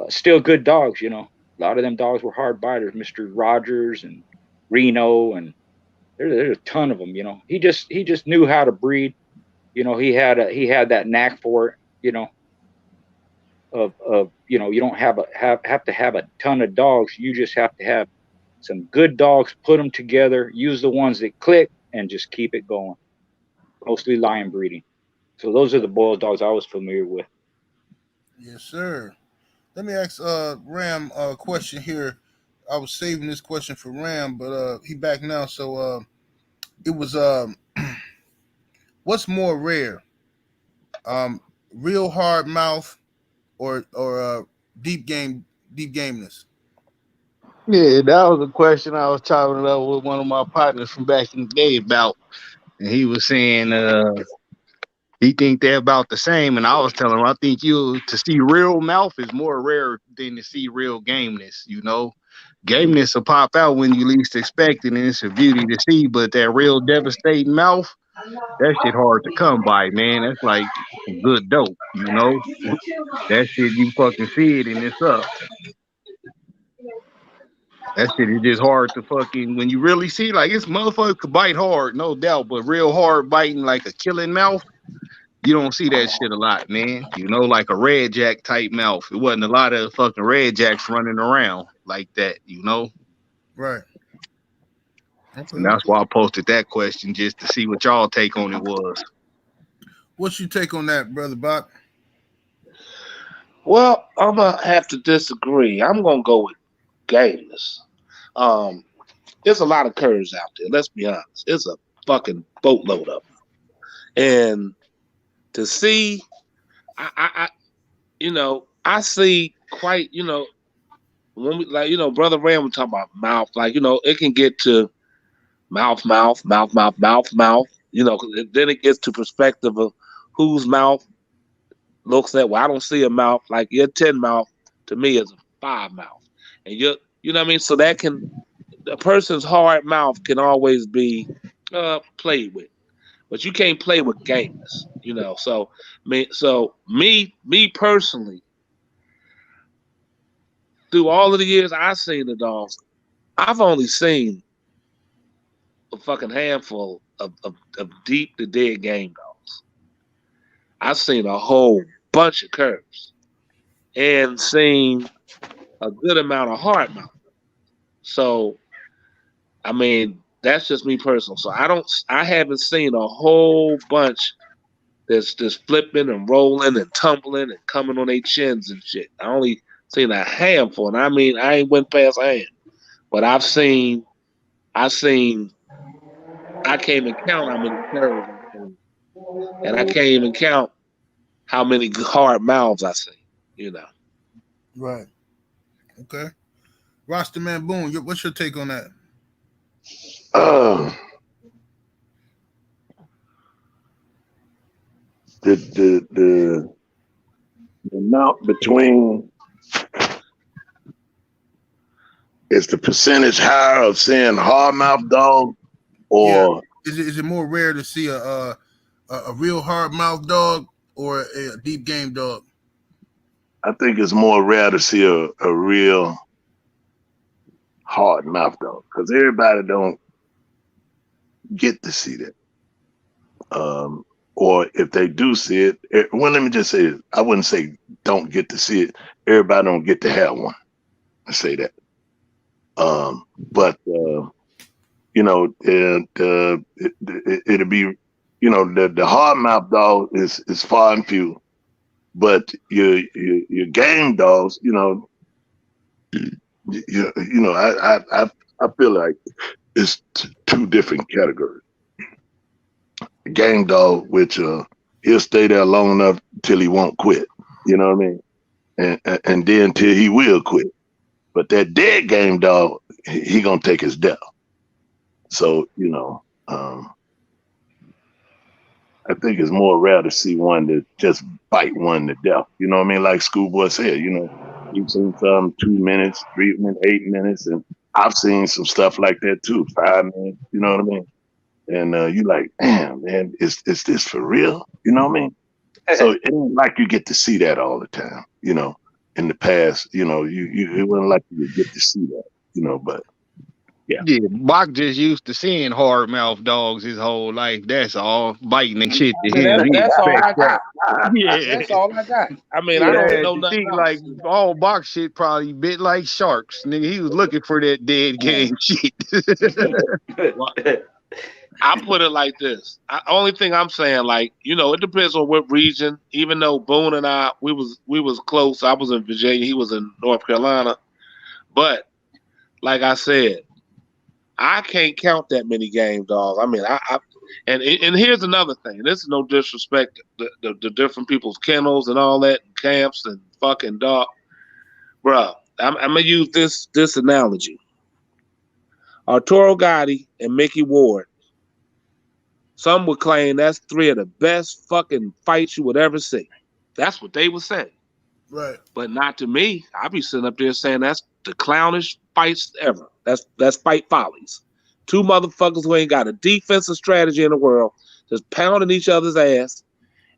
Still good dogs, you know. A lot of them dogs were hard biters, Mr. Rogers and Reno, and there's a ton of them, you know. He just knew how to breed. You know, he had that knack for it, you know, of you know, you don't have to have a ton of dogs. You just have to have some good dogs, put them together, use the ones that click, and just keep it going. Mostly lion breeding. So those are the Boyle dogs I was familiar with. Yes, sir. Let me ask Ram a question here. I was saving this question for Ram, but he back now. So it was what's more rare? Real hard mouth or deep gameness? Yeah, that was a question I was chopping it up with one of my partners from back in the day about, and he was saying he think they're about the same, and I was telling him I think you to see real mouth is more rare than to see real gameness. You know, gameness will pop out when you least expect it, and it's a beauty to see. But that real devastating mouth, that shit hard to come by, man. That's like some good dope, you know. That shit you fucking see it and it's up. That shit is just hard to fucking when you really see, like, it's motherfuckers could bite hard, no doubt, but real hard biting like a killing mouth, you don't see that shit a lot, man. You know, like a red jack type mouth. It wasn't a lot of fucking red jacks running around like that, you know. Right. And Okay. that's why I posted that question just to see what y'all take on it was. What's your take on that, brother Bach? Well, I'm gonna have to disagree. I'm gonna go with gameness. Um, there's a lot of curves out there. Let's be honest. It's a fucking boatload of them. And to see, I you know, I see quite, you know, when we, like, you know, Brother Ram was talking about mouth, like, you know, it can get to mouth, you know, 'cause then it gets to perspective of whose mouth looks at. Well, I don't see a mouth like your 10 mouth to me is a 5 mouth, and you know what I mean. So that can, a person's hard mouth can always be played with, but you can't play with gameness, you know. So me personally, through all of the years I've seen the dogs, I've only seen a fucking handful of deep to dead game dogs. I've seen a whole bunch of curves and seen a good amount of hard mouth. So, I mean, that's just me personal. So I haven't seen a whole bunch that's just flipping and rolling and tumbling and coming on their chins and shit. I only seen a handful, and I mean, I ain't went past a hand, but I can't even count how many curves I've seen, and I can't even count how many hard mouths I see. You know. Right. Okay. Roster Man Boone, what's your take on that? the amount between is the percentage higher of seeing hard mouth dog or is it more rare to see a real hard mouth dog or a deep game dog? I think it's more rare to see a real hard mouth dog because everybody don't get to see that. Or if they do see it, well, let me just say this. I wouldn't say don't get to see it. Everybody don't get to have one. I say that. But you know, it'll be, you know, the hard mouth dog is far and few, but your game dogs, you know, I feel like it's two different categories. A game dog, which he'll stay there long enough till he won't quit. You know what I mean? And then till he will quit. But that dead game dog, he gonna take his death. So, you know, I think it's more rare to see one that just bite one to death. You know what I mean? Like Schoolboy said, you know, you've seen some 2 minutes, 3 minutes, 8 minutes, and I've seen some stuff like that too, 5 minutes. You know what I mean? And you like, damn, man, is this for real? You know what I mean? So it ain't like you get to see that all the time. You know, in the past, you know, it wasn't like you would get to see that. You know, but. Yeah, Bach just used to seeing hard mouth dogs his whole life. That's all, biting and shit to him. That's all I got. Yeah, that's all I got. I mean, I don't know nothing else. Like all Bach shit probably bit like sharks. Nigga, he was looking for that dead game shit. I put it like this. Only thing I'm saying, like, you know, it depends on what region. Even though Boone and I, we was close. I was in Virginia. He was in North Carolina. But like I said, I can't count that many game dogs. I mean, and here's another thing. This is no disrespect to the different people's kennels and all that, and camps and fucking dog. Bruh, I'm gonna use this analogy. Arturo Gotti and Mickey Ward. Some would claim that's 3 of the best fucking fights you would ever see. That's what they would say. Right. But not to me. I be sitting up there saying that's the clownish fights ever. That's fight follies. 2 motherfuckers who ain't got a defensive strategy in the world, just pounding each other's ass.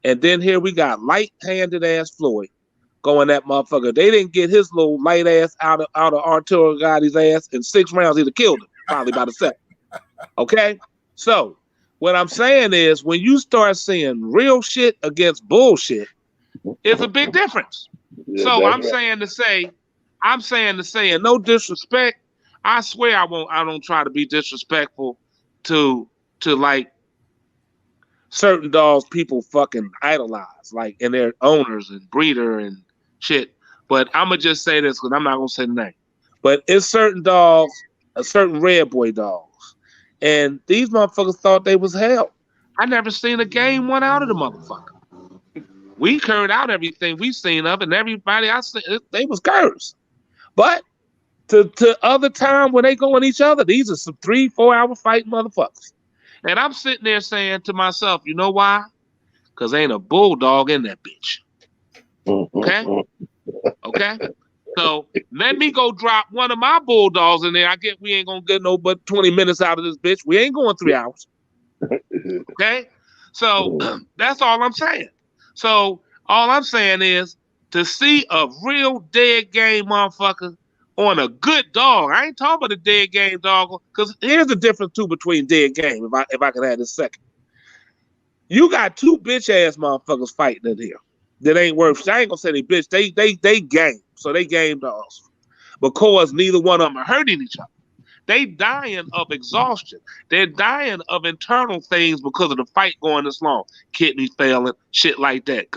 And then here we got light-handed ass Floyd going that motherfucker. They didn't get his little light ass out of Arturo Gotti's ass in 6 rounds. He'd have killed him, probably by the 7th. Okay? So what I'm saying is when you start seeing real shit against bullshit, it's a big difference. Yeah, so I'm saying to say, and no disrespect, I swear I don't try to be disrespectful to like certain dogs people fucking idolize, like, and their owners and breeder and shit. But I'ma just say this because I'm not gonna say the name. But it's certain dogs, a certain red boy dogs, and these motherfuckers thought they was hell. I never seen a game won out of the motherfucker. We curved out everything we seen of, and everybody I seen, they was cursed. But to other time when they go on each other, these are some 3-4 hour fighting motherfuckers. And I'm sitting there saying to myself, you know why? Because ain't a bulldog in that bitch. Okay? Okay? So let me go drop one of my bulldogs in there. We ain't gonna get no but 20 minutes out of this bitch. We ain't going 3 hours. Okay? So that's all I'm saying. So all I'm saying is to see a real dead game motherfucker on a good dog. I ain't talking about a dead game dog, because here's the difference too between dead game. If I could have this second, you got 2 bitch ass motherfuckers fighting in here that ain't worth. I ain't gonna say they bitch. They game. So they game dogs because neither one of them are hurting each other. They dying of exhaustion. They're dying of internal things because of the fight going this long. Kidneys failing, shit like that.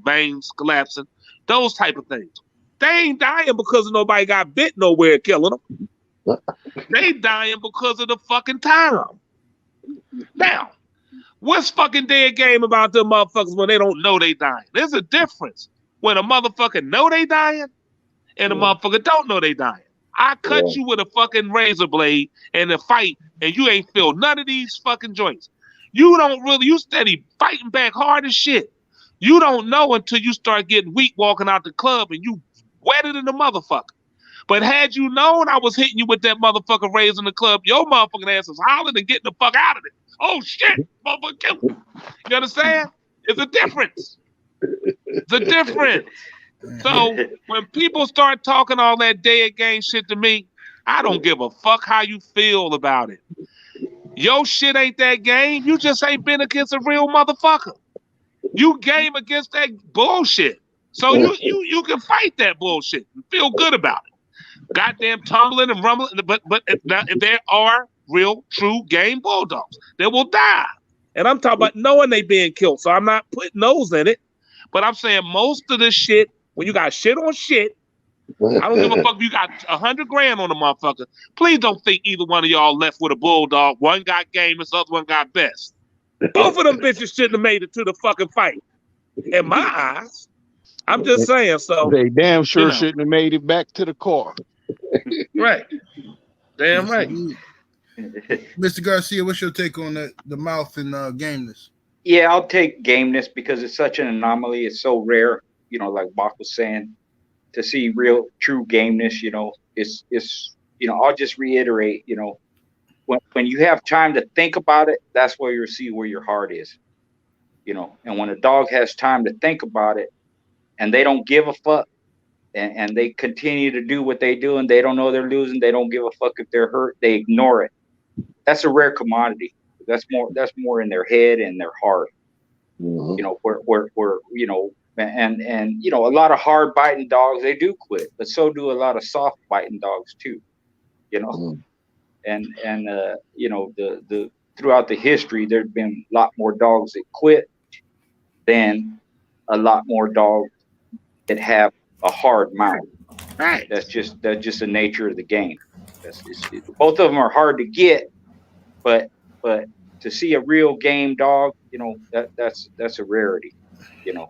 Veins collapsing, those type of things. They ain't dying because of nobody got bit nowhere killing them. They dying because of the fucking time. Now, what's fucking dead game about them motherfuckers when they don't know they dying? There's a difference when a motherfucker know they dying and a motherfucker don't know they dying. I cut you with a fucking razor blade in a fight and you ain't feel none of these fucking joints. You don't really, you steady fighting back hard as shit. You don't know until you start getting weak walking out the club and you wetter than the motherfucker. But had you known I was hitting you with that motherfucker raised in the club, your motherfucking ass was hollering and getting the fuck out of it. Oh shit, motherfucker killed me. You understand? It's a difference. It's a difference. So when people start talking all that dead game shit to me, I don't give a fuck how you feel about it. Your shit ain't that game. You just ain't been against a real motherfucker. You game against that bullshit. So you can fight that bullshit and feel good about it. Goddamn tumbling and rumbling, but now if there are real, true game bulldogs, they will die. And I'm talking about knowing they being killed. So I'm not putting those in it. But I'm saying most of the shit, when you got shit on shit, I don't give a fuck if you got 100 grand on a motherfucker. Please don't think either one of y'all left with a bulldog. One got game, this other one got best. Both of them bitches shouldn't have made it to the fucking fight. In my eyes. I'm just saying, so. They damn sure shouldn't have made it back to the car. Right. Damn right. Mr. Garcia, what's your take on that, the mouth and gameness? Yeah, I'll take gameness because it's such an anomaly. It's so rare, you know, like Bach was saying, to see real, true gameness, you know, it's you know, I'll just reiterate, you know, when you have time to think about it, that's where you'll see where your heart is, you know. And when a dog has time to think about it and they don't give a fuck and they continue to do what they do and they don't know they're losing, they don't give a fuck if they're hurt, they ignore it. That's a rare commodity. That's more in their head and their heart, you know, where you know, and you know, a lot of hard biting dogs, they do quit, but so do a lot of soft biting dogs too, you know. And you know, the throughout the history, there's been a lot more dogs that quit than a lot more dogs that have a hard mouth. Right. That's just the nature of the game. Both of them are hard to get, but to see a real game dog, you know, that's a rarity, you know.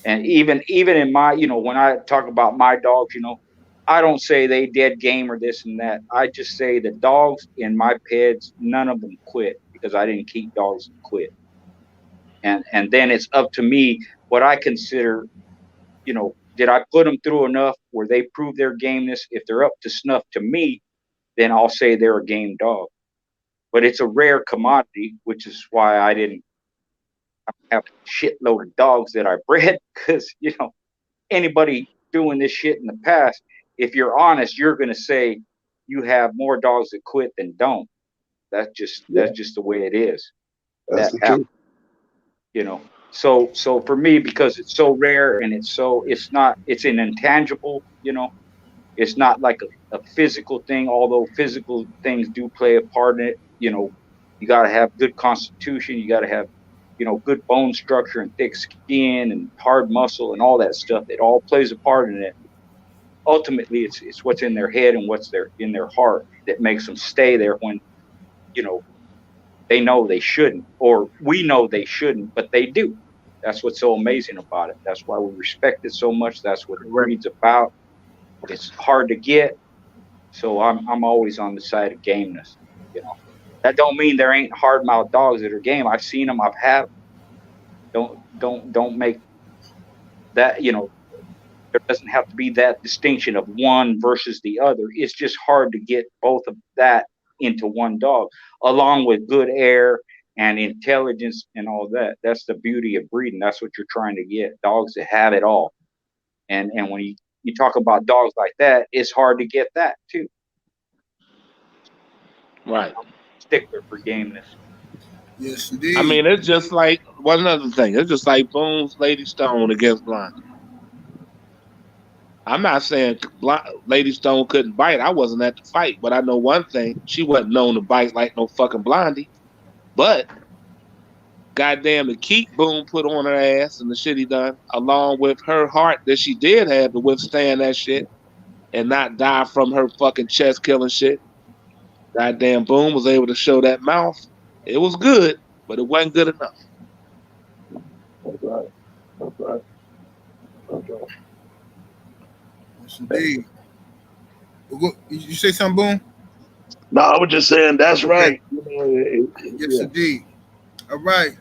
And even in my, you know, when I talk about my dogs, you know, I don't say they dead game or this and that. I just say the dogs in my peds, none of them quit because I didn't keep dogs that quit. And then it's up to me what I consider, you know, did I put them through enough where they prove their gameness? If they're up to snuff to me, then I'll say they're a game dog. But it's a rare commodity, which is why I didn't have a shitload of dogs that I bred, because, you know, anybody doing this shit in the past, if you're honest, you're going to say you have more dogs that quit than don't. That's just the way it is. That's the truth. You know, so for me, because it's so rare and it's an intangible, you know, it's not like a physical thing, although physical things do play a part in it. You know, you got to have good constitution. You got to have, you know, good bone structure and thick skin and hard muscle and all that stuff. It all plays a part in it. Ultimately, it's what's in their head and what's in their heart that makes them stay there when, you know, they know they shouldn't, or we know they shouldn't, but they do. That's what's so amazing about it. That's why we respect it so much. That's what the breed's about. It's hard to get, so I'm always on the side of gameness. You know, that don't mean there ain't hard mouth dogs that are game. I've seen them. I've had them. Don't make that, you know, there doesn't have to be that distinction of one versus the other. It's just hard to get both of that into one dog, along with good air and intelligence and all that. That's the beauty of breeding. That's what you're trying to get, dogs that have it all. And when you talk about dogs like that, it's hard to get that too. Right. Stickler for gameness. Yes, indeed. I mean, it's just like one other thing. It's just like Boone's Lady Stone against Blondie. I'm not saying Lady Stone couldn't bite. I wasn't at the fight, but I know one thing: she wasn't known to bite like no fucking Blondie. But goddamn, the keep Boone put on her ass and the shit he done, along with her heart that she did have to withstand that shit and not die from her fucking chest killing shit. Goddamn, Boone was able to show that mouth. It was good, but it wasn't good enough. That's right. That's right. That's right. Yes, indeed. You say something, Boone? No, I was just saying that's right. Yes, indeed. All right.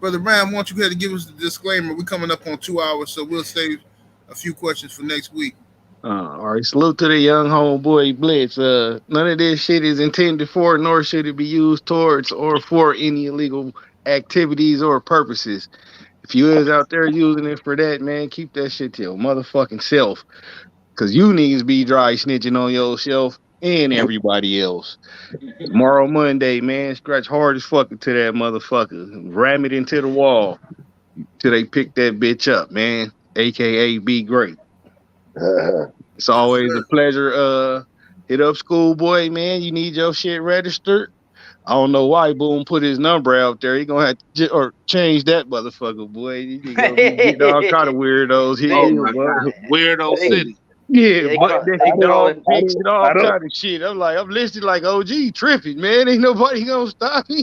Brother Ram, why don't you go ahead and give us the disclaimer? We're coming up on 2 hours, so we'll save a few questions for next week. All right, salute to the young homeboy Blitz. None of this shit is intended for, nor should it be used towards or for any illegal activities or purposes. If you is out there using it for that, man, keep that shit to your motherfucking self. Cause you niggas be dry snitching on yourself and everybody else. Tomorrow Monday, man, scratch hard as fuck to that motherfucker. Ram it into the wall till they pick that bitch up, man. AKA be great. It's always a pleasure. Hit up Schoolboy, man. You need your shit registered. I don't know why Boom put his number out there. He gonna have to or change that motherfucker, boy. You gonna be getting all kind of weirdos here. Oh my God, Weirdo City. Yeah, but they dog pics and all I don't- kind of shit. I'm listening like OG tripping, man. Ain't nobody gonna stop me.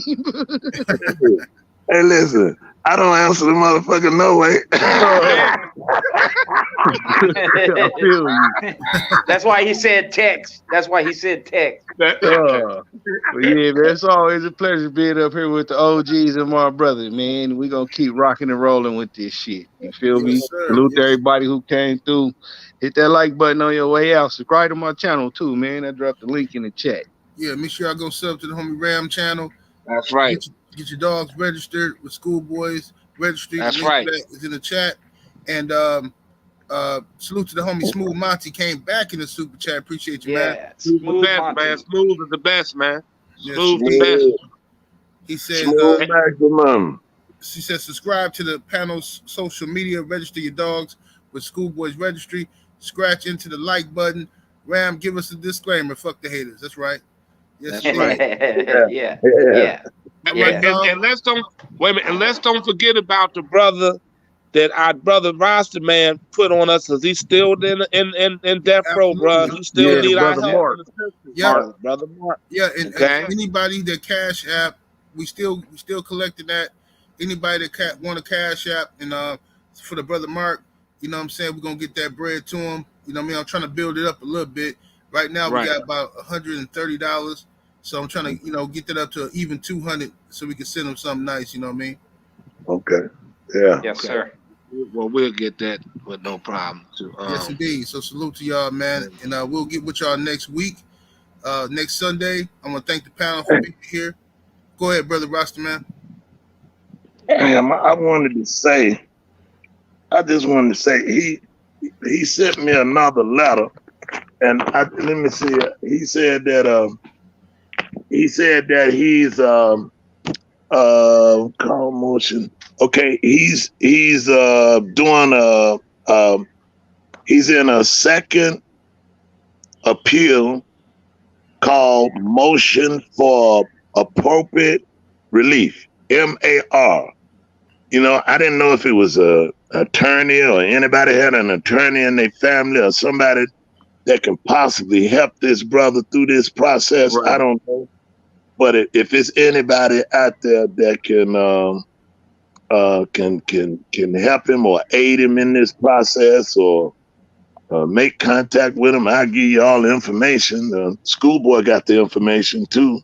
Hey, listen, I don't answer the motherfucker no way. I feel you. That's why he said text. That's why he said text. But yeah, man, it's always a pleasure being up here with the OGs and my brother, man. We gonna keep rocking and rolling with this shit. You feel me? sir. Salute to everybody who came through. Hit that like button on your way out. Subscribe to my channel too, man. I dropped the link in the chat. Yeah, make sure y'all go sub to the homie Ram channel. That's right. Get your dogs registered with Schoolboys Registry. That's The link right. for that is in the chat. And salute to the homie Smooth Monty came back in the super chat. Appreciate you, man. Yeah, Smooth the smooth best, Monty. man. Smooth is the best, man. Yes, Smooth the best. he said. Smooth maximum. She says subscribe to the panel's social media. Register your dogs with Schoolboys Registry. Scratch into the like button. Ram, give us a disclaimer. Fuck the haters. That's right. Yes, That's right. Yeah. And, Yeah. and let's don't wait a minute. And let's don't forget about the brother that our brother Roster Man put on us, because he's still in death row, bro. He still need our brother help. Mark. Yeah. Brother Mark. Yeah, and Okay. anybody that Cash App, we still collecting that. Anybody that want a Cash App and for the brother Mark, you know what I'm saying, we're gonna get that bread to him. You know what I mean? I'm trying to build it up a little bit. Right now we got about $130. So I'm trying to, get that up to even 200 so we can send him something nice, you know what I mean? Okay. Yeah. Yes, sir. Well, we'll get that with no problem. Too. Yes, indeed. So salute to y'all, man. And we'll get with y'all next week. Next Sunday. I want to thank the panel for being here. Go ahead, brother Rasta, man. Damn, I just wanted to say he sent me another letter, and let me see. He said that he's call motion. Okay, he's doing he's in a second appeal called Motion for Appropriate Relief, MAR. I didn't know if it was a attorney or anybody had an attorney in their family or somebody that can possibly help this brother through this process. Right. I don't know. But if it's anybody out there that can help him or aid him in this process or make contact with him, I'll give you all the information. Schoolboy got the information too.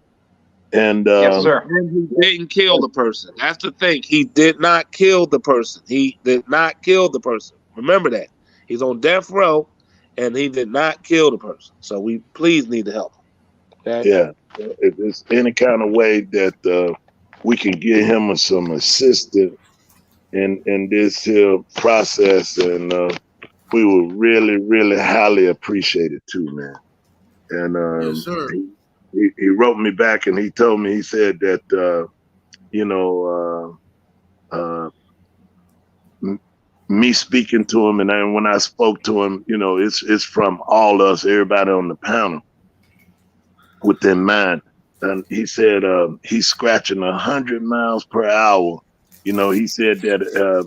And yes, sir. He didn't kill the person. That's the thing. He did not kill the person. He did not kill the person. Remember that. He's on death row, and he did not kill the person. So we please need to help him. Okay? Yeah. If there's any kind of way that we can give him some assistance in this process, and we will really, really highly appreciate it too, man. And yes, sir. He wrote me back and he told me, he said that, me speaking to him, and then when I spoke to him, it's from all us, everybody on the panel within mind. And he said he's scratching 100 miles per hour. He said that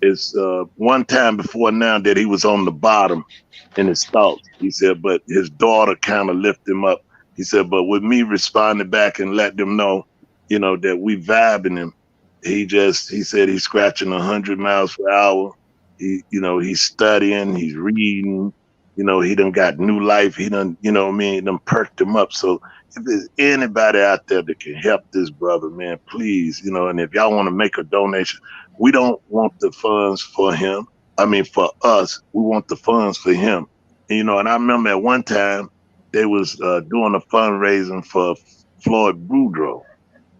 it's one time before now that he was on the bottom in his thoughts. He said, but his daughter kind of lifted him up. He said, but with me responding back and let them know, that we vibing him, he said he's scratching 100 miles per hour. He's studying, he's reading, You know, he done got new life. He done, you know what I mean, done perked him up. So if there's anybody out there that can help this brother, man, please, you know, and if y'all want to make a donation, we don't want the funds for him. I mean, for us, we want the funds for him. And, you know, and I remember at one time they was doing a fundraising for Floyd Boudreaux.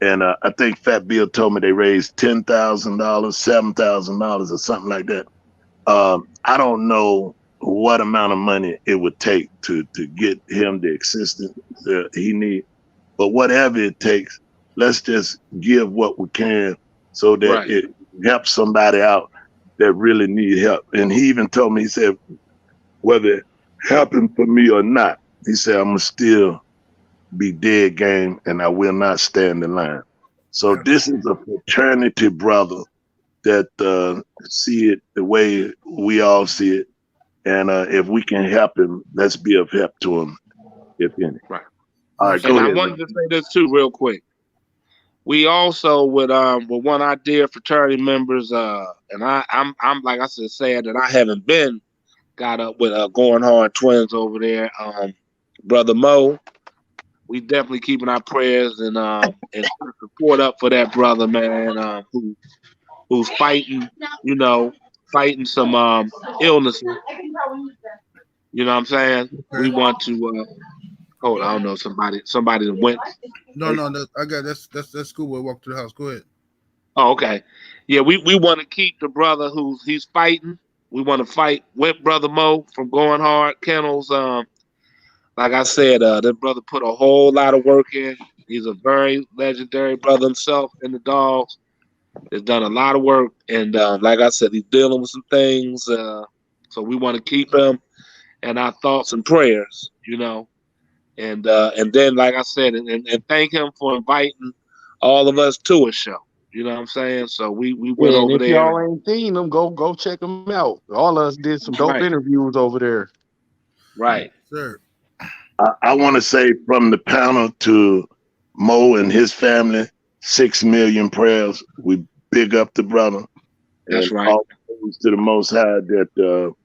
And I think Fat Bill told me they raised $10,000, $7,000 or something like that. I don't know what amount of money it would take to get him the assistance he needs, but whatever it takes, let's just give what we can so that it helps somebody out that really need help. And he even told me, he said, whether it happened for me or not, he said, I'm gonna still be dead game and I will not stand in line. So this is a fraternity brother that see it the way we all see it. And if we can help him, let's be of help to him, if any. Right. All right, and I wanted to say this too, real quick. We also with one of our dear fraternity members, and I'm like I said, sad that I haven't got up with Going Hard Twins over there. Brother Mo, we definitely keeping our prayers and support up for that brother, man, who's fighting, you know, fighting some illnesses. You know what I'm saying? We want to hold on, I don't know, somebody that went. No, I got that's schoolboy walk through the house. Go ahead. Oh, okay. Yeah, we want to keep the brother he's fighting. We want to fight with Brother Mo from Going Hard Kennels. Like I said, that brother put a whole lot of work in. He's a very legendary brother himself in the dogs. He's done a lot of work, and like I said, he's dealing with some things. So we want to keep him in our thoughts and prayers, you know. And then, like I said, and thank him for inviting all of us to a show. You know what I'm saying? So we went over there. If y'all ain't seen them, go check them out. All of us did some dope interviews over there. Right. Sir. I want to say from the panel to Mo and his family, 6 million prayers. We big up the brother. That's and right. All praise to the Most High that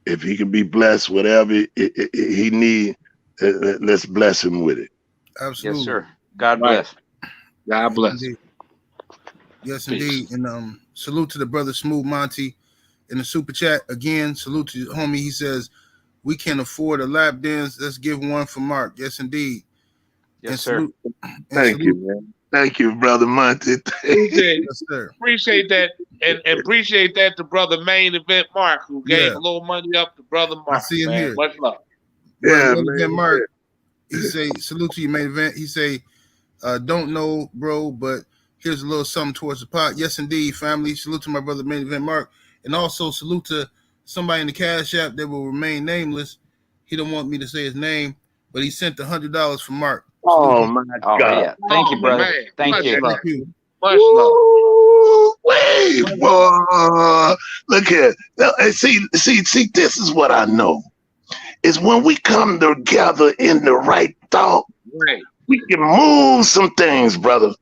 if he can be blessed, whatever he need, let's bless him with it. Absolutely. Yes, sir. God bless. God bless. Indeed. Yes, Peace. indeed. And salute to the brother Smooth Monty in the super chat. Again, salute to homie. He says, we can afford a lap dance. Let's give one for Mark. Yes, indeed. Yes, and sir. Salute, Thank you, man. Thank you, brother Monty. Yes, sir. Appreciate that, and appreciate that to brother Main Event Mark, who gave a little money up to brother Mark. I see him man. here. Much love. Yeah, Brother man. Mark. He say, salute to you, Main Event. He say, don't know, bro, but here's a little something towards the pot. Yes, indeed, family. Salute to my brother, Main Event Mark. And also salute to somebody in the Cash App that will remain nameless. He don't want me to say his name, but he sent $100 from Mark. Oh, my God. Yeah. Thank you, brother. Man. Thank you. Love. Thank you. Much love. Wait, boy. Look here. See, this is what I know. Is when we come together in the right thought, we can move some things, brother.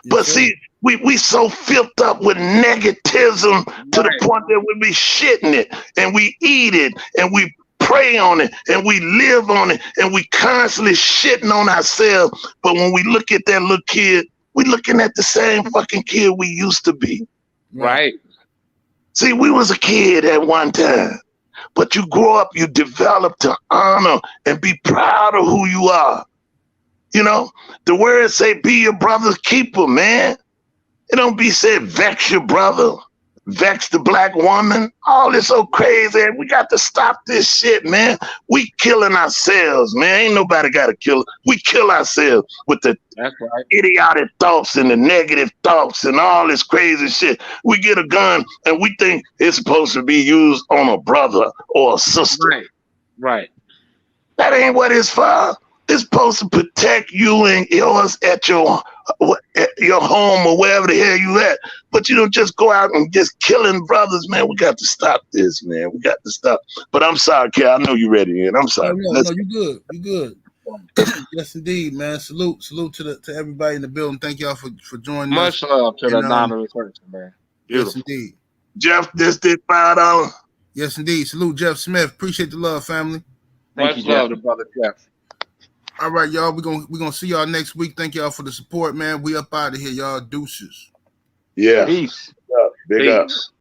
But see, we so filled up with negativism to the point that we be shitting it and we eat it and we pray on it and we live on it and we constantly shitting on ourselves. But when we look at that little kid, we looking at the same fucking kid we used to be. Right. See, we was a kid at one time, but you grow up, you develop to honor and be proud of who you are. You know, the words say, be your brother's keeper, man. It don't be said, vex your brother, vex the black woman. All this so crazy. We got to stop this shit, man. We killing ourselves, man. Ain't nobody got to kill. We kill ourselves with the idiotic thoughts and the negative thoughts and all this crazy shit. We get a gun and we think it's supposed to be used on a brother or a sister. Right. That ain't what it's for. It's supposed to protect you and yours at your home or wherever the hell you at. But you don't just go out and just killing brothers, man. We got to stop this, man. We got to stop. But I'm sorry, Kel. I know you're ready, man. I'm sorry. No, you good. You good. Yes, indeed, man. Salute to everybody in the building. Thank y'all for joining us. Much love to the anonymous person, man. Yes, Beautiful. indeed. Jeff, this did $5. Yes, indeed. Salute Jeff Smith. Appreciate the love, family. Much love to brother Jeff. All right, y'all. We're gonna see y'all next week. Thank y'all for the support, man. We up out of here, y'all. Deuces. Yeah. Peace. Big up.